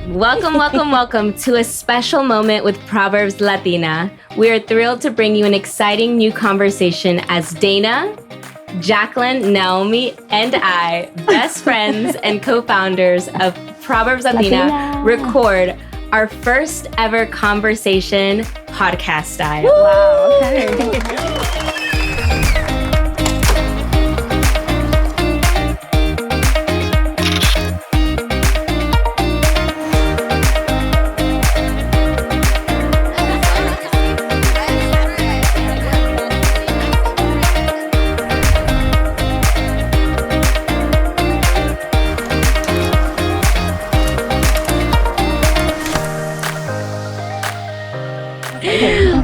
Welcome, welcome, welcome to a special moment with Proverbs Latina. We are thrilled to bring you an exciting new conversation as Dana, Jacqueline, Naomi, and I, best friends and co-founders of Proverbs Latina, record our first ever conversation podcast style. Wow, okay.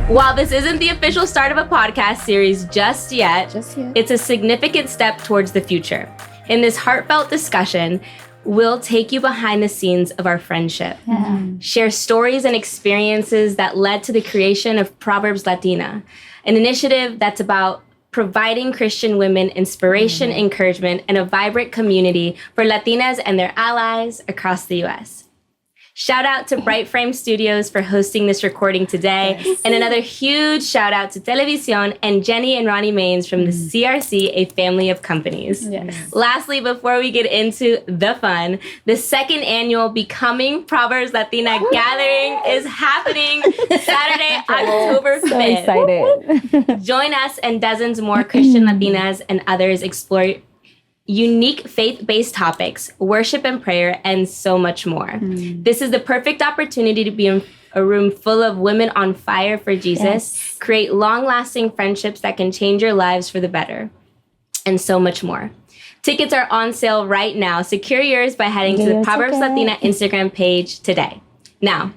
While this isn't the official start of a podcast series just yet, it's a significant step towards the future. In this heartfelt discussion, we'll take you behind the scenes of our friendship, share stories and experiences that led to the creation of Proverbs Latina, an initiative that's about providing Christian women inspiration, encouragement, and a vibrant community for Latinas and their allies across the U.S. Shout out to Bright Frame Studios for hosting this recording today. Yes. And another huge shout out to Televisión and Jenny and Ronnie Maines from the CRC, a family of companies. Yes. Lastly, before we get into the fun, the second annual Becoming Proverbs Latina gathering is happening Saturday, October 5th. So excited. Join us and dozens more Christian Latinas and others explore unique faith-based topics, worship and prayer, and so much more. This is the perfect opportunity to be in a room full of women on fire for Jesus, create long-lasting friendships that can change your lives for the better, and so much more. Tickets are on sale right now. Secure yours by heading to the Proverbs Latina Instagram page today. Now,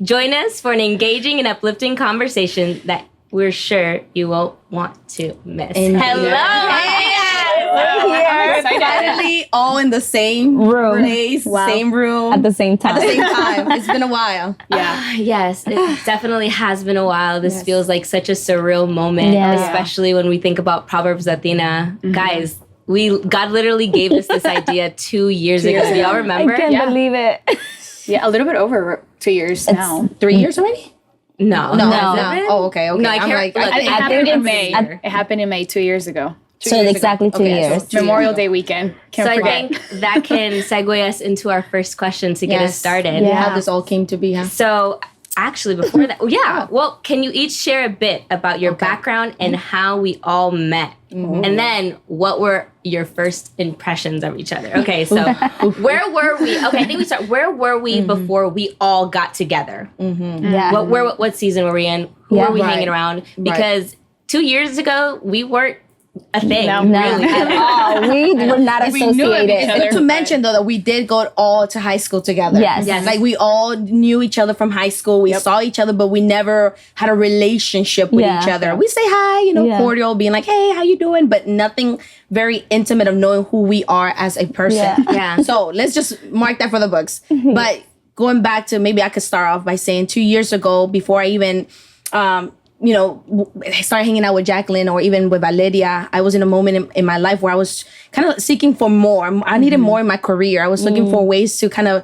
join us for an engaging and uplifting conversation that we're sure you won't want to miss. Hello! We're finally all in the same place, same room. At the same time. It's been a while. Yes, it definitely has been a while. This feels like such a surreal moment, especially when we think about Proverbs Latina. Guys, God literally gave us this idea 2 years ago. Do y'all remember? I can't believe it. Yeah, a little bit over 2 years now. 3 years already? No. Oh, okay. No, I can't. It happened in May. It happened in May 2 years ago. So exactly 2 years. So Memorial Day weekend. Can't forget. I think that can segue us into our first question to get us started. How this all came to be. Huh? So actually, before that, well, can you each share a bit about your background and how we all met? And then what were your first impressions of each other? Okay, so where were we? Okay, I think we start. Where were we before we all got together? What season were we in? Who were we hanging around? Because 2 years ago, we weren't a thing. No, really. At all. We were not associated. It's to mention, though, that we did go all to high school together. Yes. Like, we all knew each other from high school. We saw each other, but we never had a relationship with each other. We say hi, cordial, being like, hey, how you doing? But nothing very intimate of knowing who we are as a person. So let's just mark that for the books. But going back to, maybe I could start off by saying 2 years ago, before I even started hanging out with Jacqueline or even with Valeria, I was in a moment in my life where I was kind of seeking for more. I needed more in my career. I was looking for ways to kind of,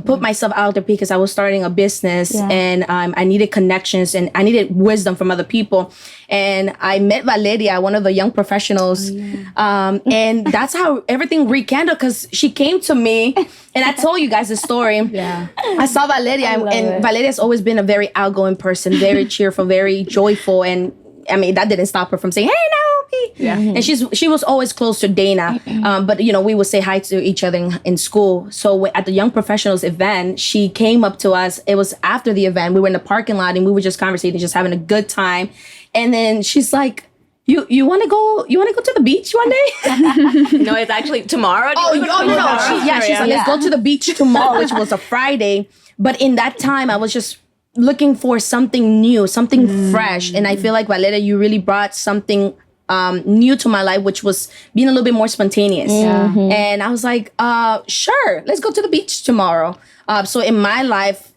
put myself out there because I was starting a business and I needed connections and I needed wisdom from other people. And I met Valeria, one of the young professionals. And that's how everything rekindled, because she came to me and I told you guys the story. I saw Valeria and Valeria's always been a very outgoing person, very cheerful, very joyful. And I mean, that didn't stop her from saying, hey, Naomi. And she was always close to Dana. But, we would say hi to each other in school. So at the Young Professionals event, she came up to us. It was after the event. We were in the parking lot and we were just conversating, just having a good time. And then she's like, You want to go to the beach one day? No, it's actually tomorrow. No. She's like, let's go to the beach tomorrow, which was a Friday. But in that time, I was just looking for something new, something fresh. And I feel like, Valeria, you really brought something new to my life, which was being a little bit more spontaneous. And I was like, sure, let's go to the beach tomorrow. So in my life,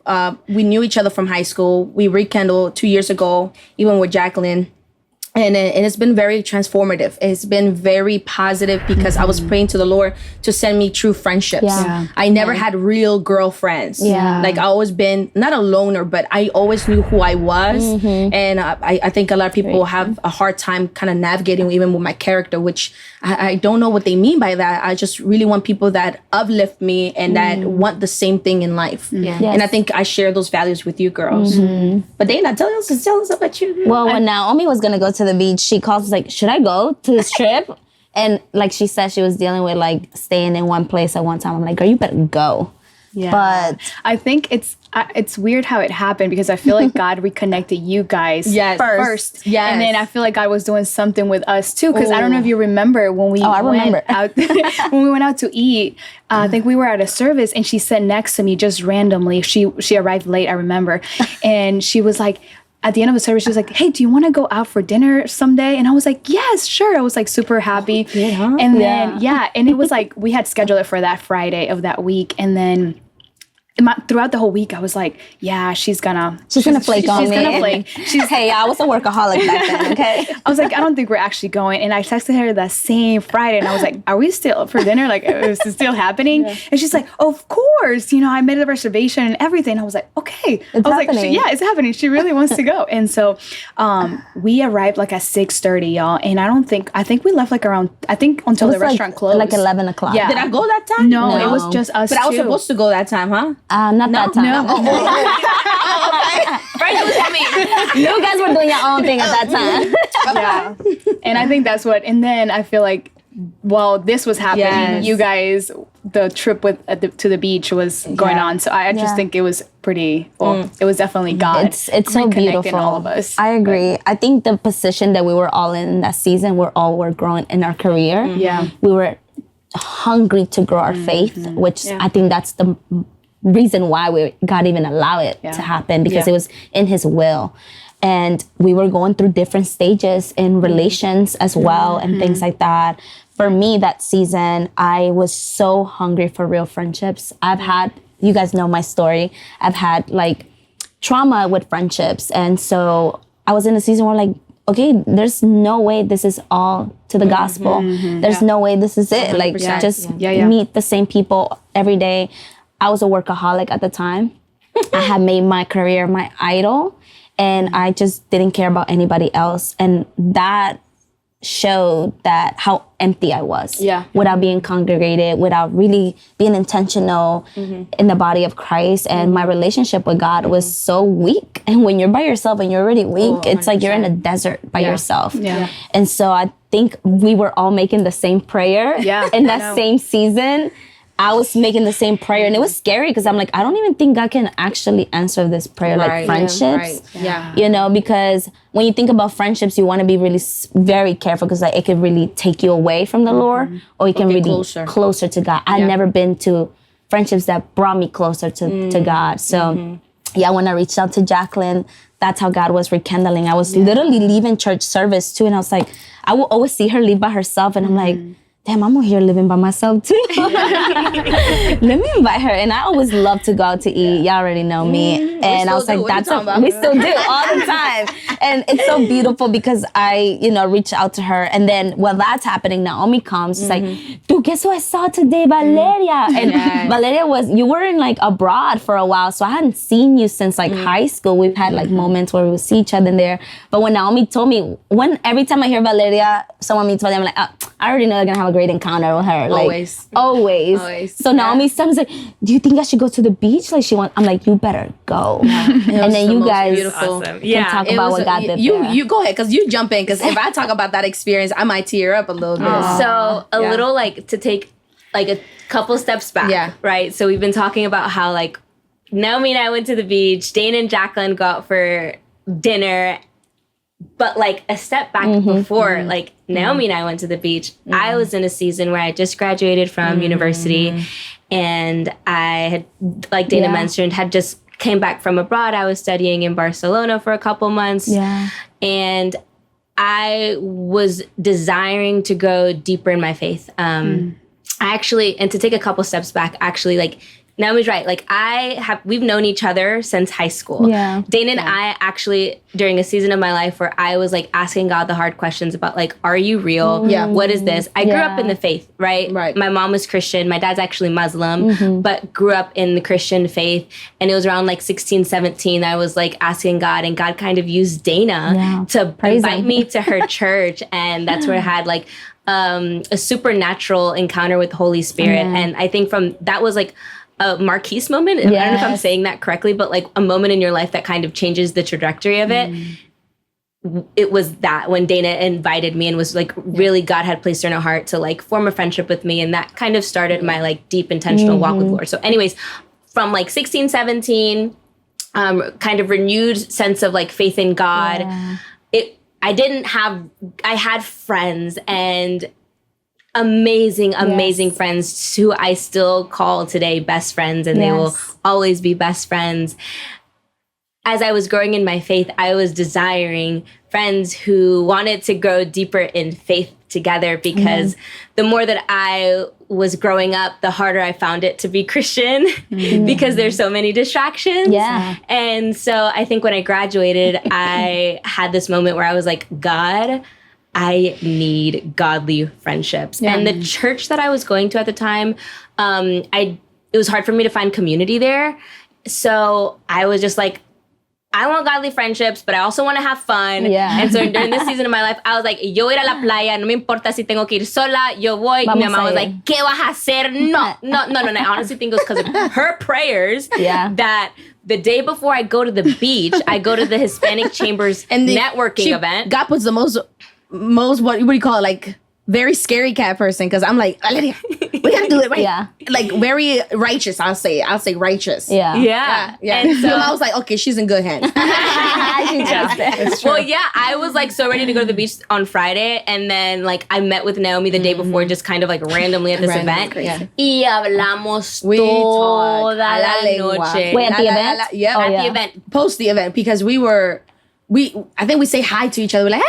we knew each other from high school. We rekindled 2 years ago, even with Jacqueline. And it's been very transformative. It's been very positive because I was praying to the Lord to send me true friendships. Yeah. I never had real girlfriends. Yeah. Like I always been, not a loner, but I always knew who I was. And I think a lot of people have a hard time kind of navigating even with my character, which I don't know what they mean by that. I just really want people that uplift me and that want the same thing in life. Yes. And I think I share those values with you girls. But Dana, tell us about you. Well, when Naomi was going to go to the beach, she calls like, should I go to this trip? And like she said, she was dealing with like staying in one place at one time. I'm like, girl, you better go. Yeah. But I think it's weird how it happened because I feel like God reconnected you guys first. Yes. And then I feel like God was doing something with us too. Because I don't know if you remember when we I remember. out when we went out to eat. I think we were at a service and she sat next to me just randomly. She arrived late, I remember. And she was like, at the end of the service, she was like, hey, do you want to go out for dinner someday? And I was like, yes, sure. I was like super happy. And then, and it was like, we had scheduled it for that Friday of that week. And then throughout the whole week, I was like, yeah, she's gonna flake on me. She's gonna flake. Hey, I was a workaholic back then, okay? I was like, I don't think we're actually going. And I texted her that same Friday and I was like, are we still up for dinner? Like, is it still happening? And she's like, of course. I made a reservation and everything. I was like, okay. It's happening. Like, it's happening. She really wants to go. And so we arrived like at 6:30, y'all. And I think we left like around, until the restaurant closed. Like 11 o'clock. Yeah. Did I go that time? No, it was just us But I was two. supposed to go that time, huh? Not that time. No. You guys were doing your own thing at that time. Yeah. And I think that's what, and then I feel like while this was happening, you guys, the trip to the beach was going on. So I just think it was pretty, it was definitely God. It's so beautiful. All of us. I agree. I think the position that we were all in that season, we're growing in our career. Yeah. We were hungry to grow our faith, which I think that's the reason why God even allowed it to happen, because it was in his will. And we were going through different stages in relations as well and things like that. For me, that season, I was so hungry for real friendships. You guys know my story. I've had like trauma with friendships. And so I was in a season where like, okay, there's no way this is all to the gospel. There's no way this is it. Like just meet the same people every day. I was a workaholic at the time. I had made my career my idol, and I just didn't care about anybody else. And that showed that how empty I was without being congregated, without really being intentional in the body of Christ. And my relationship with God was so weak. And when you're by yourself and you're already weak, it's like you're in a desert by yourself. And so I think we were all making the same prayer in that same season. I was making the same prayer, and it was scary because I'm like, I don't even think God can actually answer this prayer, like friendships. Because when you think about friendships, you want to be really very careful because like it can really take you away from the Lord, or you can really closer to God. I've never been to friendships that brought me closer to God. So when I reached out to Jacqueline, that's how God was rekindling. I was literally leaving church service too, and I was like, I will always see her leave by herself, and I'm like, damn, I'm here living by myself too. Let me invite her. And I always love to go out to eat. Y'all already know me. And I was like, we still do all the time. And it's so beautiful because I, reach out to her. And then while that's happening, Naomi comes. She's like, dude, guess who I saw today? Valeria. And Valeria you were in like abroad for a while. So I hadn't seen you since like high school. We've had like moments where we would see each other there. But when Naomi told me, every time I hear Valeria, someone meets Valeria, I'm like, oh, I already know they're going to have a great encounter with her. Like, always. So Naomi was like, do you think I should go to the beach? Like I'm like, you better go. And then you guys can talk about what God did there. You go ahead, because you jump in, because if I talk about that experience, I might tear up a little bit. So a little like to take like a couple steps back, right? So we've been talking about how like Naomi and I went to the beach, Dane and Jacqueline go out for dinner. But like a step back before, like Naomi and I went to the beach, I was in a season where I just graduated from university, and I had, like Dana mentioned, had just came back from abroad. I was studying in Barcelona for a couple months, and I was desiring to go deeper in my faith. I actually, and to take a couple steps back, actually like Naomi's right. Like we've known each other since high school. Yeah. Dana and I actually, during a season of my life where I was like asking God the hard questions about like, are you real? Yeah. What is this? I grew up in the faith, right? Right. My mom was Christian. My dad's actually Muslim, but grew up in the Christian faith. And it was around like 16, 17, I was like asking God, and God kind of used Dana to invite me to her church. And that's where I had like a supernatural encounter with the Holy Spirit. And I think from that was like a Marquise moment. I don't know if I'm saying that correctly, but like a moment in your life that kind of changes the trajectory of it. It was that when Dana invited me and was like, really God had placed her in her heart to like form a friendship with me. And that kind of started my like deep intentional walk with Lord. So anyways, from like 16, 17, kind of renewed sense of like faith in God. I had friends and amazing friends who I still call today best friends, and they will always be best friends. As I was growing in my faith, I was desiring friends who wanted to grow deeper in faith together, because the more that I was growing up, the harder I found it to be Christian because there's so many distractions. Yeah. And so I think when I graduated, I had this moment where I was like, God, I need godly friendships. And the church that I was going to at the time, it was hard for me to find community there. So I was just like, I want godly friendships, but I also want to have fun. Yeah. And so during this season of my life, I was like, yo voy a la playa, no me importa si tengo que ir sola, yo voy. Vamos Mi mamá was a ir. like, ¿qué vas a hacer? No. I honestly think it was because of her prayers that the day before I go to the beach, I go to the Hispanic Chambers networking event. God puts the most what do you call it, like very scary cat person, because I'm like, Valeria, we gotta do it right. Yeah. Like very righteous, I'll say righteous. Yeah. And so I was like, okay, she's in good hands. Well, yeah, I was like so ready to go to the beach on Friday, and then like I met with Naomi the day before, just kind of like randomly at this event. Y hablamos toda la noche. Wait, at the event? Yeah. At the event. Post the event, because I think we say hi to each other. We're like, hey.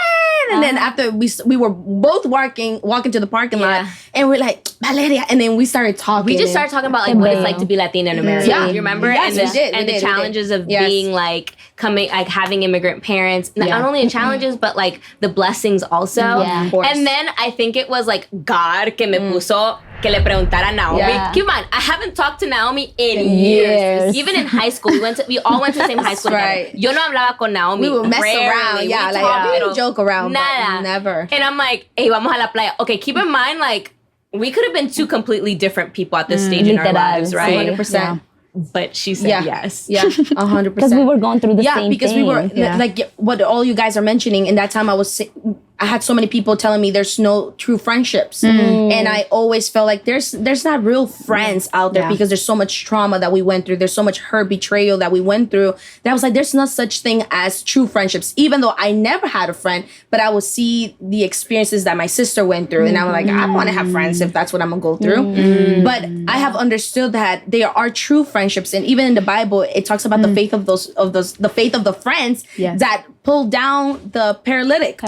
And then after we were both walking to the parking lot, and we're like, Valeria. And then we started talking. We just started talking about like what it's like to be Latina in America. Yeah. You remember? Yes, and the challenges of being like having immigrant parents. Not only the challenges, but like the blessings also. Yeah, of course. And then I think it was like God que me puso que le preguntara a Naomi. Yeah. Come on, I haven't talked to Naomi in years. Even in high school, we all went to the same high school together. Yo no hablaba con Naomi. We would mess rarely. around. We Yeah, talked, we would joke around. Nada. But never. And I'm like, hey, vamos a la playa. Okay, keep in mind, like, we could have been two completely different people at this stage in our lives, right? 100%. But she said yes. Yeah, 100%. Because we were going through the same thing. Because we were like what all you guys are mentioning. In that time, I had so many people telling me there's no true friendships, and I always felt like there's not real friends out there, because there's so much trauma that we went through. There's so much hurt, betrayal that we went through. That I was like, there's no such thing as true friendships. Even though I never had a friend, but I would see the experiences that my sister went through, and I was like, I want to have friends if that's what I'm gonna go through. But I have understood that there are true friendships, and even in the Bible, it talks about the faith of the faith of the friends that pulled down the paralytic.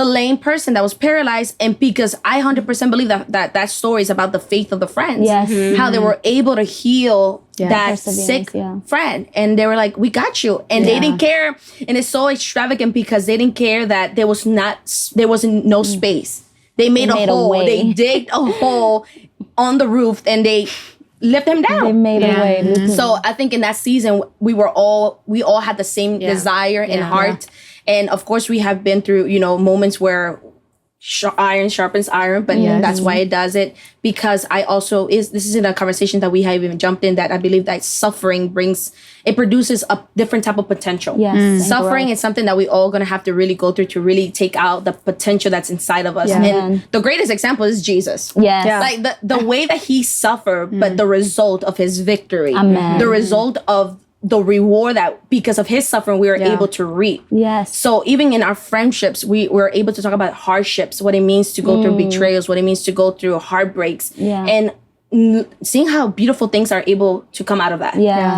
The lame person that was paralyzed, and because I 100% believe that story is about the faith of the friends. Yes. How they were able to heal that sick friend, and they were like, we got you, and they didn't care. And it's so extravagant because they didn't care that there wasn't no space. They made a hole. They digged a hole on the roof, and they lift him down. They made a way. So I think in that season, we all had the same desire and heart. And of course, we have been through, moments where iron sharpens iron, but that's why it does it. Because this is in a conversation that we have even jumped in, that I believe that suffering produces a different type of potential. Yes. Suffering is something that we all gonna have to really go through to really take out the potential that's inside of us. And the greatest example is Jesus. Yes. Like the way that he suffered, but the result of his victory. Amen. The result of the reward that because of his suffering we were able to reap. Yes. So even in our friendships, we were able to talk about hardships, what it means to go through betrayals, what it means to go through heartbreaks, and seeing how beautiful things are able to come out of that.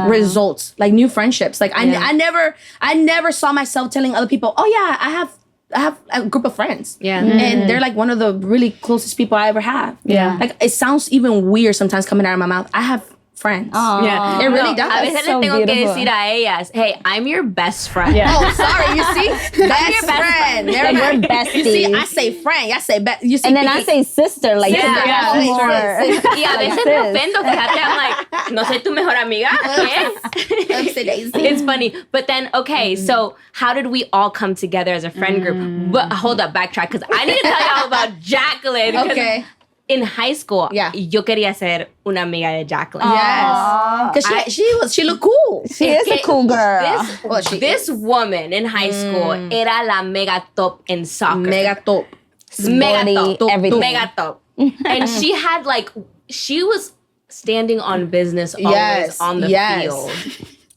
Results, like new friendships. Like I never saw myself telling other people, oh yeah, I have a group of friends. And they're like one of the really closest people I ever have. Like it sounds even weird sometimes coming out of my mouth. I have friends. Yeah. It really A does. veces so le tengo que beautiful. decir a ellas, hey, I'm your best friend. Yeah. Oh, sorry. You see, best friend. There Like, we we're go. You see, I besties. say friend. I say best. You see, And then I say sister, like Yeah. that's Yeah. more. Y a veces me Sis. ofendo, fíjate, I'm like, no soy tu mejor amiga. ¿Qué? Oopsie daisy. It's funny. But then, okay, so how did we all come together as a friend group? But hold up, backtrack, because I need to tell y'all about Jacqueline. 'cause Okay. In high school, Yeah. yo quería ser una amiga de Jacqueline. Yes. Because she looked cool. She is a cool girl. This woman in high school era la mega top in soccer. Mega top. Mega Body, top. everything. Mega top. And she had she was standing on business always Yes, on the yes. field.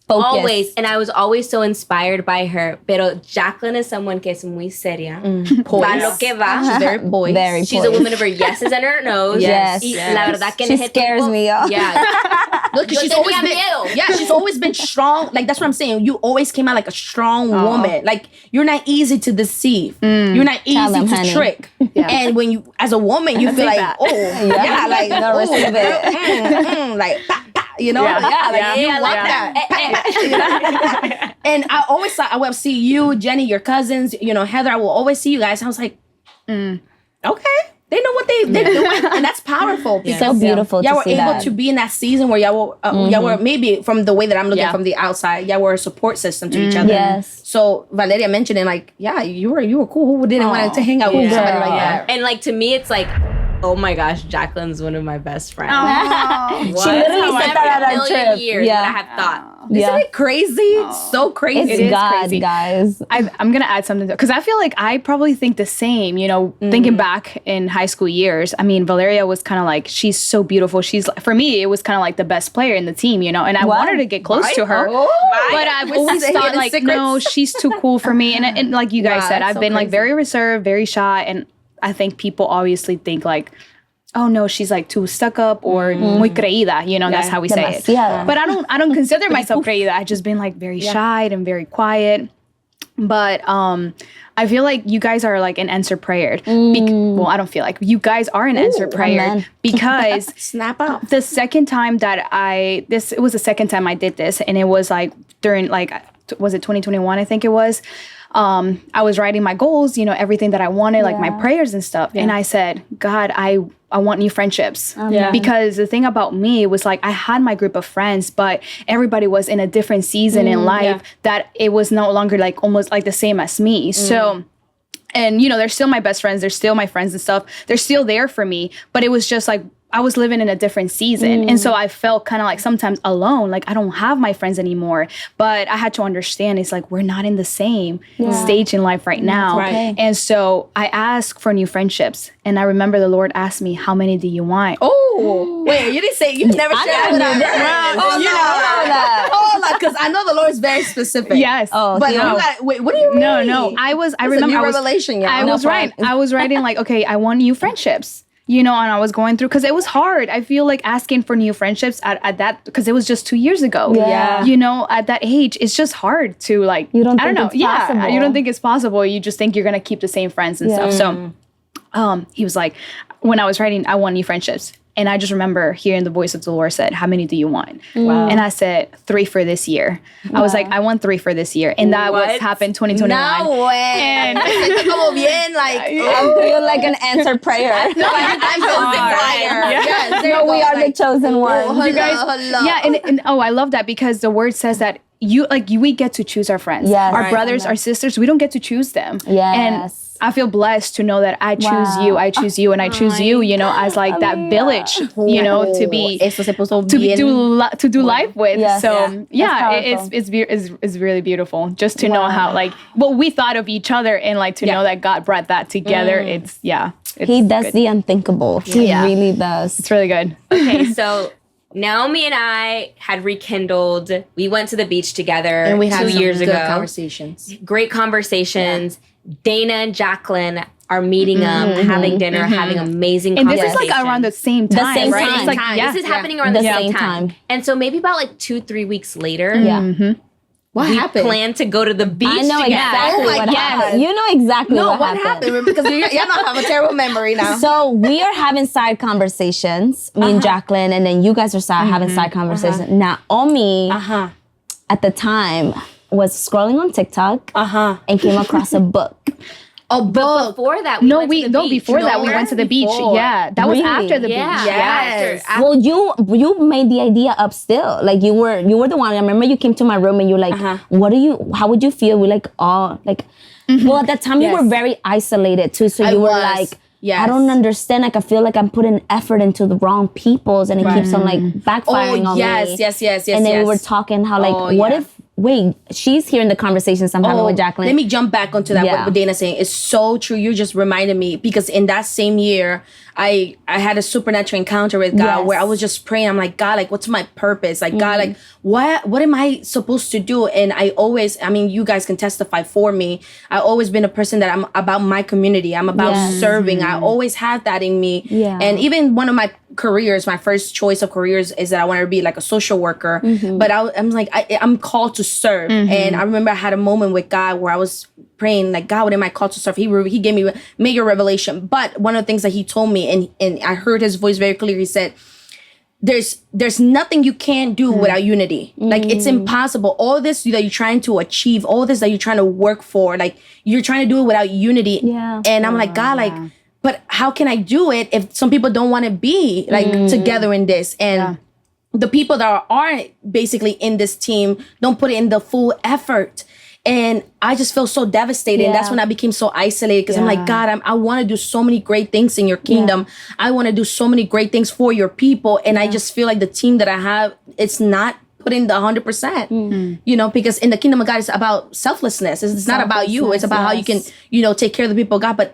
Focus. Always. And I was always so inspired by her. Pero Jacqueline is someone que es muy seria. Va lo que va. She's very poised. Very She's a woman of her yeses and her nos. Yes. Y Yes. la verdad que en She ese scares tiempo- me, y'all. Yeah. Look, Yo she's tenía always been. miedo. Yeah, she's always been strong. Like that's what I'm saying. You always came out like a strong woman. Like you're not easy to deceive. You're not Tell easy them, to honey. trick. And when you, as a woman, you feel like, that. oh, yeah, like No, receive it. like, pa, pa, you know, Yeah. like Yeah, you I want like that. that. You know? And I always thought I would see you, Jenny, your cousins, Heather. I will always see you guys. I was like, okay. They know what they're doing, and that's powerful. Because So beautiful y'all to were see able that. to be in that season where y'all were maybe from the way that I'm looking Yeah. from the outside, y'all were a support system to each other. Yes. So Valeria mentioning like, yeah, you were cool. Who didn't want to hang out with somebody like that? And to me, it's like, oh my gosh, Jacqueline's one of my best friends. What? She literally said that at our million trip. years Yeah. that I have thought. Isn't it crazy? It's so crazy. It's is God, crazy. guys. I'm gonna add something because I feel like I probably think the same. Thinking back in high school years, I mean, Valeria was kind of like, she's so beautiful. For me, it was kind of like the best player in the team, and I wanted to get close to her, but I've always the thought hidden like, secrets. no, she's too cool for me. And like you guys Wow, said, that's I've so been like crazy. very reserved, very shy, and I think people obviously think like, oh no, she's like too stuck up or muy creída, that's how we say it. Demasiado. But I don't consider myself creída. I've just been like very shy and very quiet. But I feel like you guys are like an answered prayer. Well, I don't feel like you guys are an answered prayer amen. because Snap out. the second time that it was the second time I did this, and it was like during was it 2021? I think it was. I was writing my goals, everything that I wanted, like my prayers and stuff. And I said, God, I want new friendships. Because the thing about me was like, I had my group of friends, but everybody was in a different season in life that it was no longer like almost like the same as me. So, and they're still my best friends. They're still my friends and stuff. They're still there for me. But it was just like, I was living in a different season. And so I felt kind of like sometimes alone, like I don't have my friends anymore. But I had to understand it's like, we're not in the same stage in life right now. Right. And so I asked for new friendships. And I remember the Lord asked me, how many do you want? Oh, wait, you didn't say, you never shared that with us. Hold on, because I know the Lord is very specific. Yes. But you got, wait, what do you mean? No. I remember a new revelation, y'all. I was right. I was writing like, okay, I want new friendships. And I was going through, because it was hard. I feel like asking for new friendships at that, because it was just 2 years ago. Yeah. At that age, it's just hard to like, You don't I don't think know. it's possible. You don't think it's possible. You just think you're going to keep the same friends and stuff. So he was like, when I was writing, I want new friendships. And I just remember hearing the voice of the Lord said, how many do you want? Wow. And I said, 3 for this year. I was like, I want 3 for this year. And that was happened 2021. No way. And como bien, like, I feel like an answered prayer. I'm chosen choir. Yes, there No, you go. we are the chosen ones. You guys, hello. Yeah, and I love that because the word says that we get to choose our friends. Yes. Our Right. brothers, our sisters, we don't get to choose them. Yes. And I feel blessed to know that I choose you, I choose you, and I choose you, as like that village, to be Eso se puso to bien. do life with. Yes. So Yeah. it's really beautiful just to know how like what we thought of each other and like to know that God brought that together. It's He does good. the unthinkable. He really does. It's really good. Okay, so Naomi and I had rekindled. We went to the beach together And we had 2 some years good ago. conversations. Great conversations. Dana and Jacqueline are meeting up, having dinner, having amazing And this conversations. is like around the same time, same right? time. It's like This is happening around the same time. And so maybe about like 2-3 weeks later, What happened? Planned to go to the beach I know together. exactly Oh my what God. happened. You know exactly what happened? Because y'all don't have a terrible memory now. So we are having side conversations, me and Jacqueline, and then you guys are having side conversations. Naomi, at the time, was scrolling on TikTok and came across a book. A book. Before that, we went to the beach. Before that, we went to the beach. Before. Yeah, that was after the beach. Yes. Well, you made the idea up still. Like you were the one. I remember you came to my room and you were like, how would you feel? We're like, well, at that time you were very isolated too. So you were like, I don't understand. Like I feel like I'm putting effort into the wrong people's and it keeps on like backfiring on me. Yes. And then we were talking how like, what if, wait, she's hearing the conversations I'm having with Jacqueline. Let me jump back onto that, what Dana's saying. It's so true. You just reminded me because in that same year, I had a supernatural encounter with God where I was just praying. I'm like, God, like, what's my purpose? Like, God, like, what am I supposed to do? And I always, I mean, you guys can testify for me. I've always been a person that I'm about my community. I'm about serving. I always had that in me. Yeah. And even one of my careers, my first choice of careers is that I wanted to be like a social worker. But I'm like, I'm called to serve. And I remember I had a moment with God where I was praying like, God, what am I called to serve? He gave me a major revelation. But one of the things that he told me, and I heard his voice very clear, he said, there's nothing you can't do without unity. Like it's impossible. All this that you're trying to achieve, all this that you're trying to work for, like you're trying to do it without unity. Yeah. And I'm like, God, like, but how can I do it if some people don't want to be like together in this? And the people that are basically in this team don't put in the full effort. And I just feel so devastated. And that's when I became so isolated because I'm like, God, I want to do so many great things in your kingdom. I want to do so many great things for your people. And I just feel like the team that I have, it's not putting the 100%, you know, because in the kingdom of God, it's about selflessness. It's not about you. It's about how you can, you know, take care of the people of God.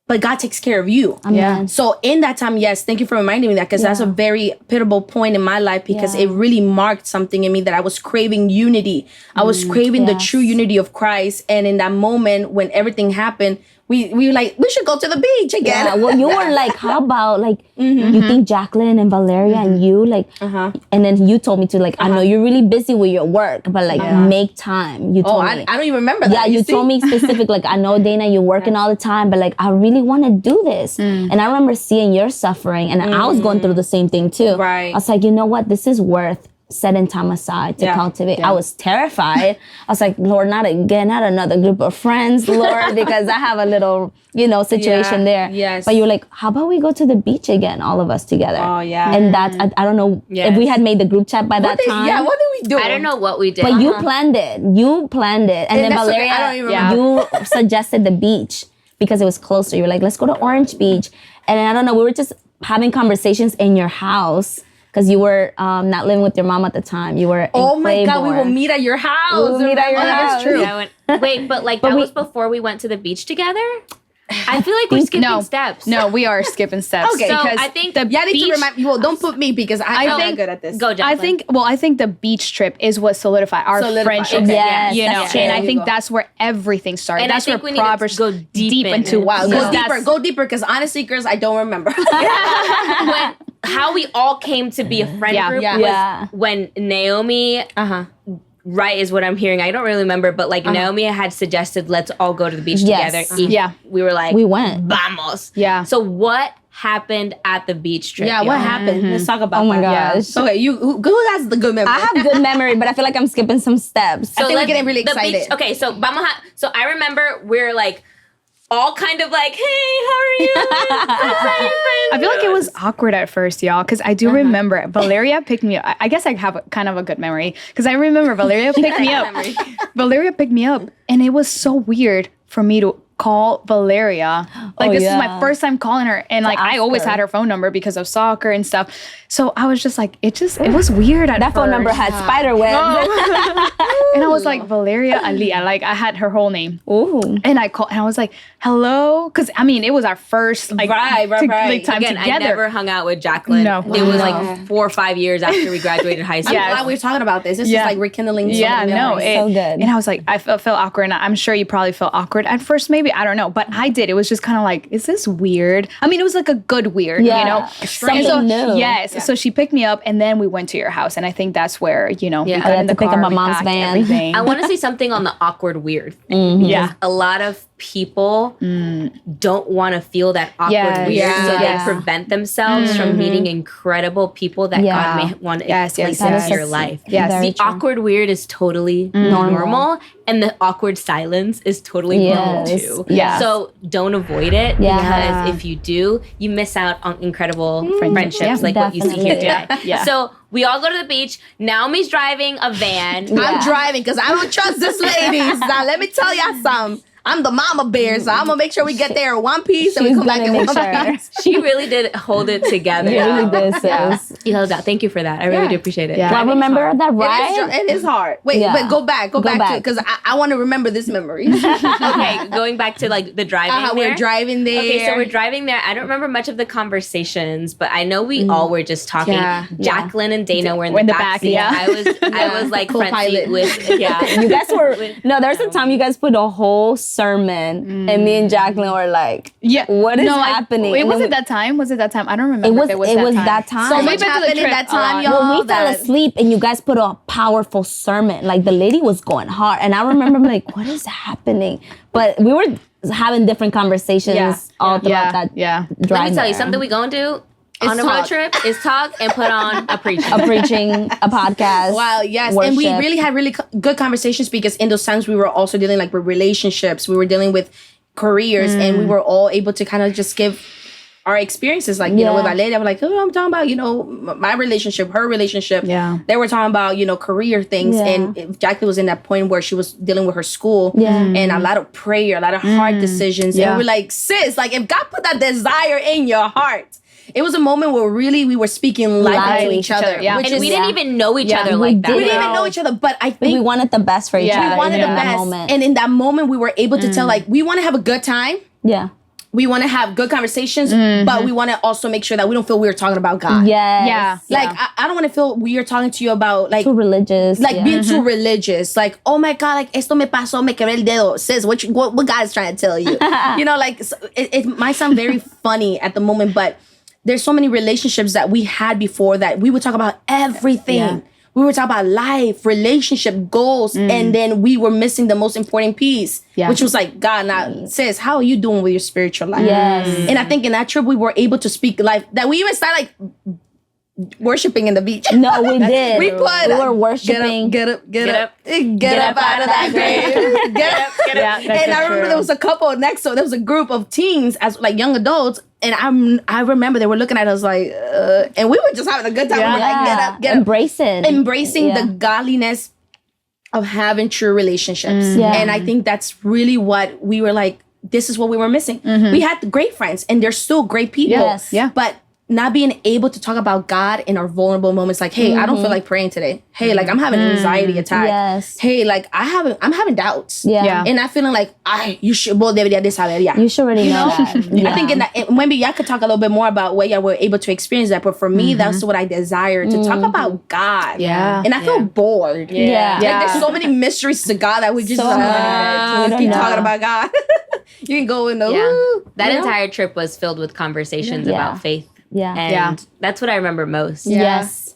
But God takes care of you. Yeah. So in that time, yes, thank you for reminding me that because that's a very pivotal point in my life because it really marked something in me that I was craving unity. I was craving the true unity of Christ. And in that moment when everything happened, we were like, we should go to the beach again. Yeah, well, you were like, how about like, you think Jacqueline and Valeria and you like, and then you told me to like, I know you're really busy with your work, but like make time. You told me. I don't even remember that. Yeah, you told me specific, like, I know Dana, you're working all the time, but like, I really want to do this. And I remember seeing your suffering and I was going through the same thing too. Right. I was like, you know what? This is worth setting time aside to cultivate. I was terrified. I was like, Lord, not again, not another group of friends, Lord, because I have a little, you know, situation there. Yes. But you're like, how about we go to the beach again, all of us together? Oh, yeah. And that's, I don't know if we had made the group chat by that time. Yeah, what did we do? I don't know what we did. But you planned it. You planned it. And then that's okay. Valeria, I don't even remember. you suggested the beach because it was closer. You were like, let's go to Orange Beach. And I don't know, we were just having conversations in your house. Because you were not living with your mom at the time. You were in Oh my God, we Claiborne. will meet at your house. We will meet at your house. That's true. Yeah, wait, but like that was before we went to the beach together? I feel like we're skipping steps. No, we are skipping steps. Okay. So because I think the Yeah, I need beach, to remind you. Well, don't put me because I'm not good at this. Go, Jacqueline. I think the beach trip is what solidified our friendship. Okay. Yes, You know, that's and true. I think that's where everything started. And I that's think where we need to Proverbs go deep in into it. Wow, Because go deeper because honestly, girls, I don't remember. How we all came to be a friend group was Yeah. when Naomi, right is what I'm hearing. I don't really remember, but like Naomi had suggested, let's all go to the beach Yes. together. Yeah. We were like, We went. Vamos. Yeah. So what happened at the beach trip? Yeah, what happened? Let's talk about Oh my that. gosh. Okay, who has the good memory? I have good memory, but I feel like I'm skipping some steps. I think we're let's- getting really the excited. beach- okay, so so I remember we're like all kind of like, hey, how are you? I feel like it was awkward at first, y'all, because I do remember Valeria picked me up. I guess I have kind of a good memory because I remember Valeria picked me up. Valeria picked me up, and it was so weird for me to call Valeria. Like this is my first time calling her, and like I always had her phone number because of soccer and stuff. So I was just like, it was weird at That phone number had spider webs. and I was like, Valeria Alia, like I had her whole name. Ooh. And I called, and I was like, hello? Because, I mean, it was our first, like, Right. like, time Again, together. I never hung out with Jacqueline. No. It was like 4 or 5 years after we graduated high school. I'm glad we're talking about this. This is like rekindling. Yeah, no. memories. So good. And I was like, I felt awkward. And I'm sure you probably felt awkward at first, maybe. maybe, I don't know, but I did. It was just kind of like, is this weird? I mean, it was like a good weird, you know? Something new. Yes. Yeah. So she picked me up and then we went to your house. And I think that's where, you know, we got in the pick car, up my mom's van. Everything. I want to say something on the awkward weird thing. Yeah. A lot of people don't want to feel that awkward weird, so they prevent themselves from meeting incredible people that God may want to place into your life. The awkward weird is totally normal, and the awkward silence is totally normal too. So don't avoid it, because if you do, you miss out on incredible friendships like what you see here today. So we all go to the beach. Naomi's driving a van. I'm driving because I don't trust this ladies. Now let me tell y'all something. I'm the mama bear, so I'm gonna make sure we get there in one piece and we come back in one piece. She really did hold it together. You really did, sis. You held out. Thank you for that. I really do appreciate it. Well, I remember that ride. It is hard. Wait, but go back to it, because I want to remember this memory. Okay, going back to like the driving there. We're driving there. Okay, so we're driving there. I don't remember much of the conversations, but I know we all were just talking. Jacqueline and Dana were in the back seat. I was like front seat with, you guys were, no, there's a time you guys put a whole sermon and me and Jacqueline were like, what is happening? Was it that time? Was it that time? I don't remember. It was that time. So much happened in that time, y'all. Well, we fell asleep and you guys put a powerful sermon. Like the lady was going hard. And I remember like, what is happening? But we were having different conversations all throughout that drive. Let me tell you, something we gonna do on a road trip is talk and put on a preaching. A podcast. Wow, yes. Worship. And we really had really good conversations, because in those times we were also dealing like with relationships. We were dealing with careers, and we were all able to kind of just give our experiences. Like, you know, with Valeria, we're like, oh, I'm talking about, you know, my relationship, her relationship. Yeah. They were talking about, you know, career things. And Jacqueline was in that point where she was dealing with her school and a lot of prayer, a lot of hard decisions. And we're like, sis, like if God put that desire in your heart, it was a moment where really we were speaking life to each other. Yeah. And we didn't even know each other like that. We didn't even know each other, but I think we wanted the best for each other. We wanted the best. Moment. And in that moment, we were able to tell, like, we want to have a good time. Yeah. We want to have good conversations, but we want to also make sure that we don't feel weird talking about God. Yes. Yeah. Like, I don't want to feel weird talking to you about, like... Too religious. Like, being too religious. Like, oh my God, like, esto me pasó, me quebré el dedo. Sis, what God is trying to tell you? You know, like, it might sound very funny at the moment, but there's so many relationships that we had before that we would talk about everything. Yeah. We were talking about life, relationship, goals, and then we were missing the most important piece, which was like, God, now, sis, how are you doing with your spiritual life? Yes. And I think in that trip, we were able to speak life, that we even started like worshiping in the beach. No, we did. We were worshiping. Get up out of that grave. Get up. And I remember there was a couple next to it. There was a group of teens, as like young adults. And I remember they were looking at us like, and we were just having a good time. We were like, get up. Embracing the godliness of having true relationships. And I think that's really what we were like, this is what we were missing. We had great friends, and they're still great people. But not being able to talk about God in our vulnerable moments, like, hey, I don't feel like praying today. Hey, like I'm having an anxiety attack. Hey, like I'm having doubts. And I'm feeling like you should already know that. I think in that, maybe y'all could talk a little bit more about what y'all were able to experience that. But for me, that's what I desire, to talk about God. And I feel bored. Like there's so many mysteries to God that we just keep talking about God. You can go in the that entire trip was filled with conversations about faith. And that's what I remember most. Yes.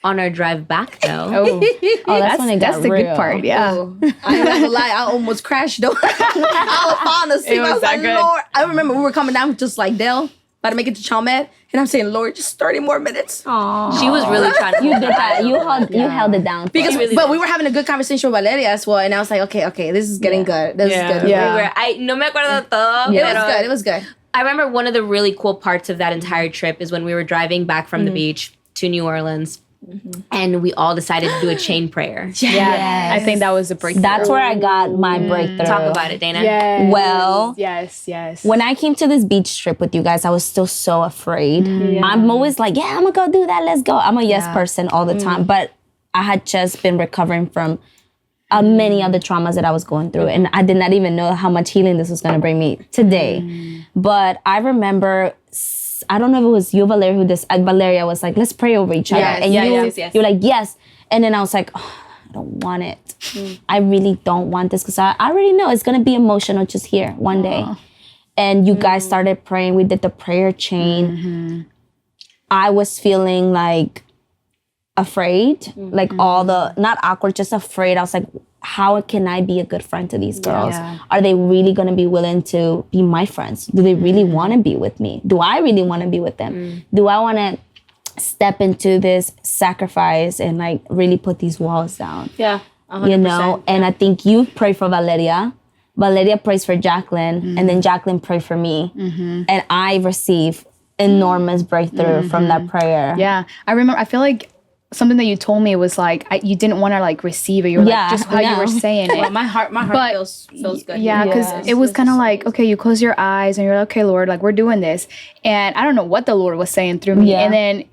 On our drive back, though. That's when it got that's the real. good part. I ain't gonna lie, I almost crashed though. I was falling asleep. I was like, Lord. I remember we were coming down just like Dell, about to make it to Chalmette, and I'm saying, Lord, just 30 more minutes. Aww. She was really trying to. You did that. You held it down. But we were having a good conversation with Valeria as well, and I was like, okay, this is getting good. This is good. No me acuerdo todo. It was good. I remember one of the really cool parts of that entire trip is when we were driving back from the beach to New Orleans. And we all decided to do a chain prayer. Yes. I think that was a breakthrough. That's where I got my breakthrough. Talk about it, Dana. Yes. Well, yes. When I came to this beach trip with you guys, I was still so afraid. I'm always like, I'm gonna go do that. Let's go. I'm a yes person all the time. But I had just been recovering from many other traumas that I was going through. And I did not even know how much healing this was gonna bring me today. But I remember, I don't know if it was you, Valeria, Valeria was like, let's pray over each other. And you were like, yes. And then I was like, I don't want it. I really don't want this because I already know it's going to be emotional just here one day. And you guys started praying. We did the prayer chain. I was feeling like afraid, like all the, not awkward, just afraid. I was like, how can I be a good friend to these girls? Are they really going to be willing to be my friends? Do they really want to be with me? Do I really want to be with them? Do I want to step into this sacrifice and like really put these walls down? Yeah, 100%. You know, and I think you pray for Valeria. Valeria prays for Jacqueline, and then Jacqueline prayed for me. And I receive enormous breakthrough from that prayer. Yeah, I remember, I feel like something that you told me was like, you didn't want to like receive it. You were like, just how you were saying it. Well, my heart feels good. Yeah, because it was kind of like, okay, you close your eyes and you're like, okay, Lord, like we're doing this. And I don't know what the Lord was saying through me. And then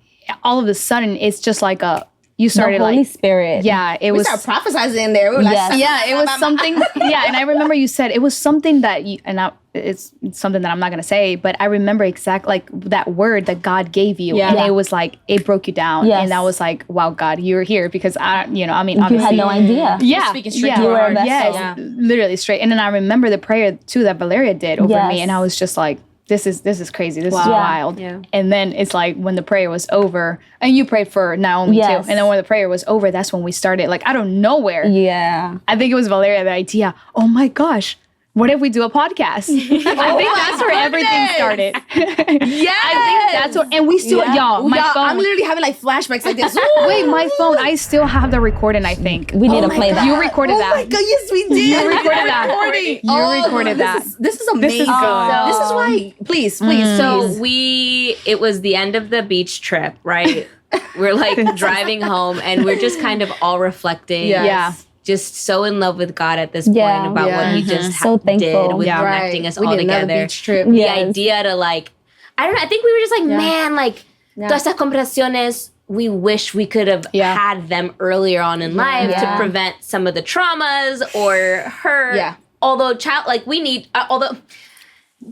all of a sudden, it's just like you started the Holy like Spirit. Yeah, it was. We started prophesizing in there. We were like, yeah, it was something. Yeah, and I remember you said it was something that it's something that I'm not gonna say, but I remember exactly like that word that God gave you, and it was like it broke you down, and I was like, wow, God, you're here because obviously you had no idea. Yeah, speaking straight to our heart. Yes, literally straight. And then I remember the prayer too that Valeria did over me, and I was just like, this is crazy. This is wild. Yeah. And then it's like when the prayer was over, and you prayed for Naomi too. And then when the prayer was over, that's when we started, like out of nowhere. Yeah. I think it was Valeria, the idea. Oh my gosh, what if we do a podcast? I think that's where everything started. Yes. I think that's what, and we still, y'all, my phone. I'm literally having like flashbacks like this. Wait, my phone, I still have the recording, I think. We need to play that. You recorded that. Oh my God, yes we did. You recorded that. You recorded that. This is amazing. This is good. This is why, please. So it was the end of the beach trip, right? We're like driving home and we're just kind of all reflecting. Yeah. Just so in love with God at this point about what he just so thankful. did with connecting us all did another together. Beach trip. The idea to like, I don't know, I think we were just like, man, like, todas estas conversaciones, we wish we could have had them earlier on in life to prevent some of the traumas or hurt. Yeah. Although, we need,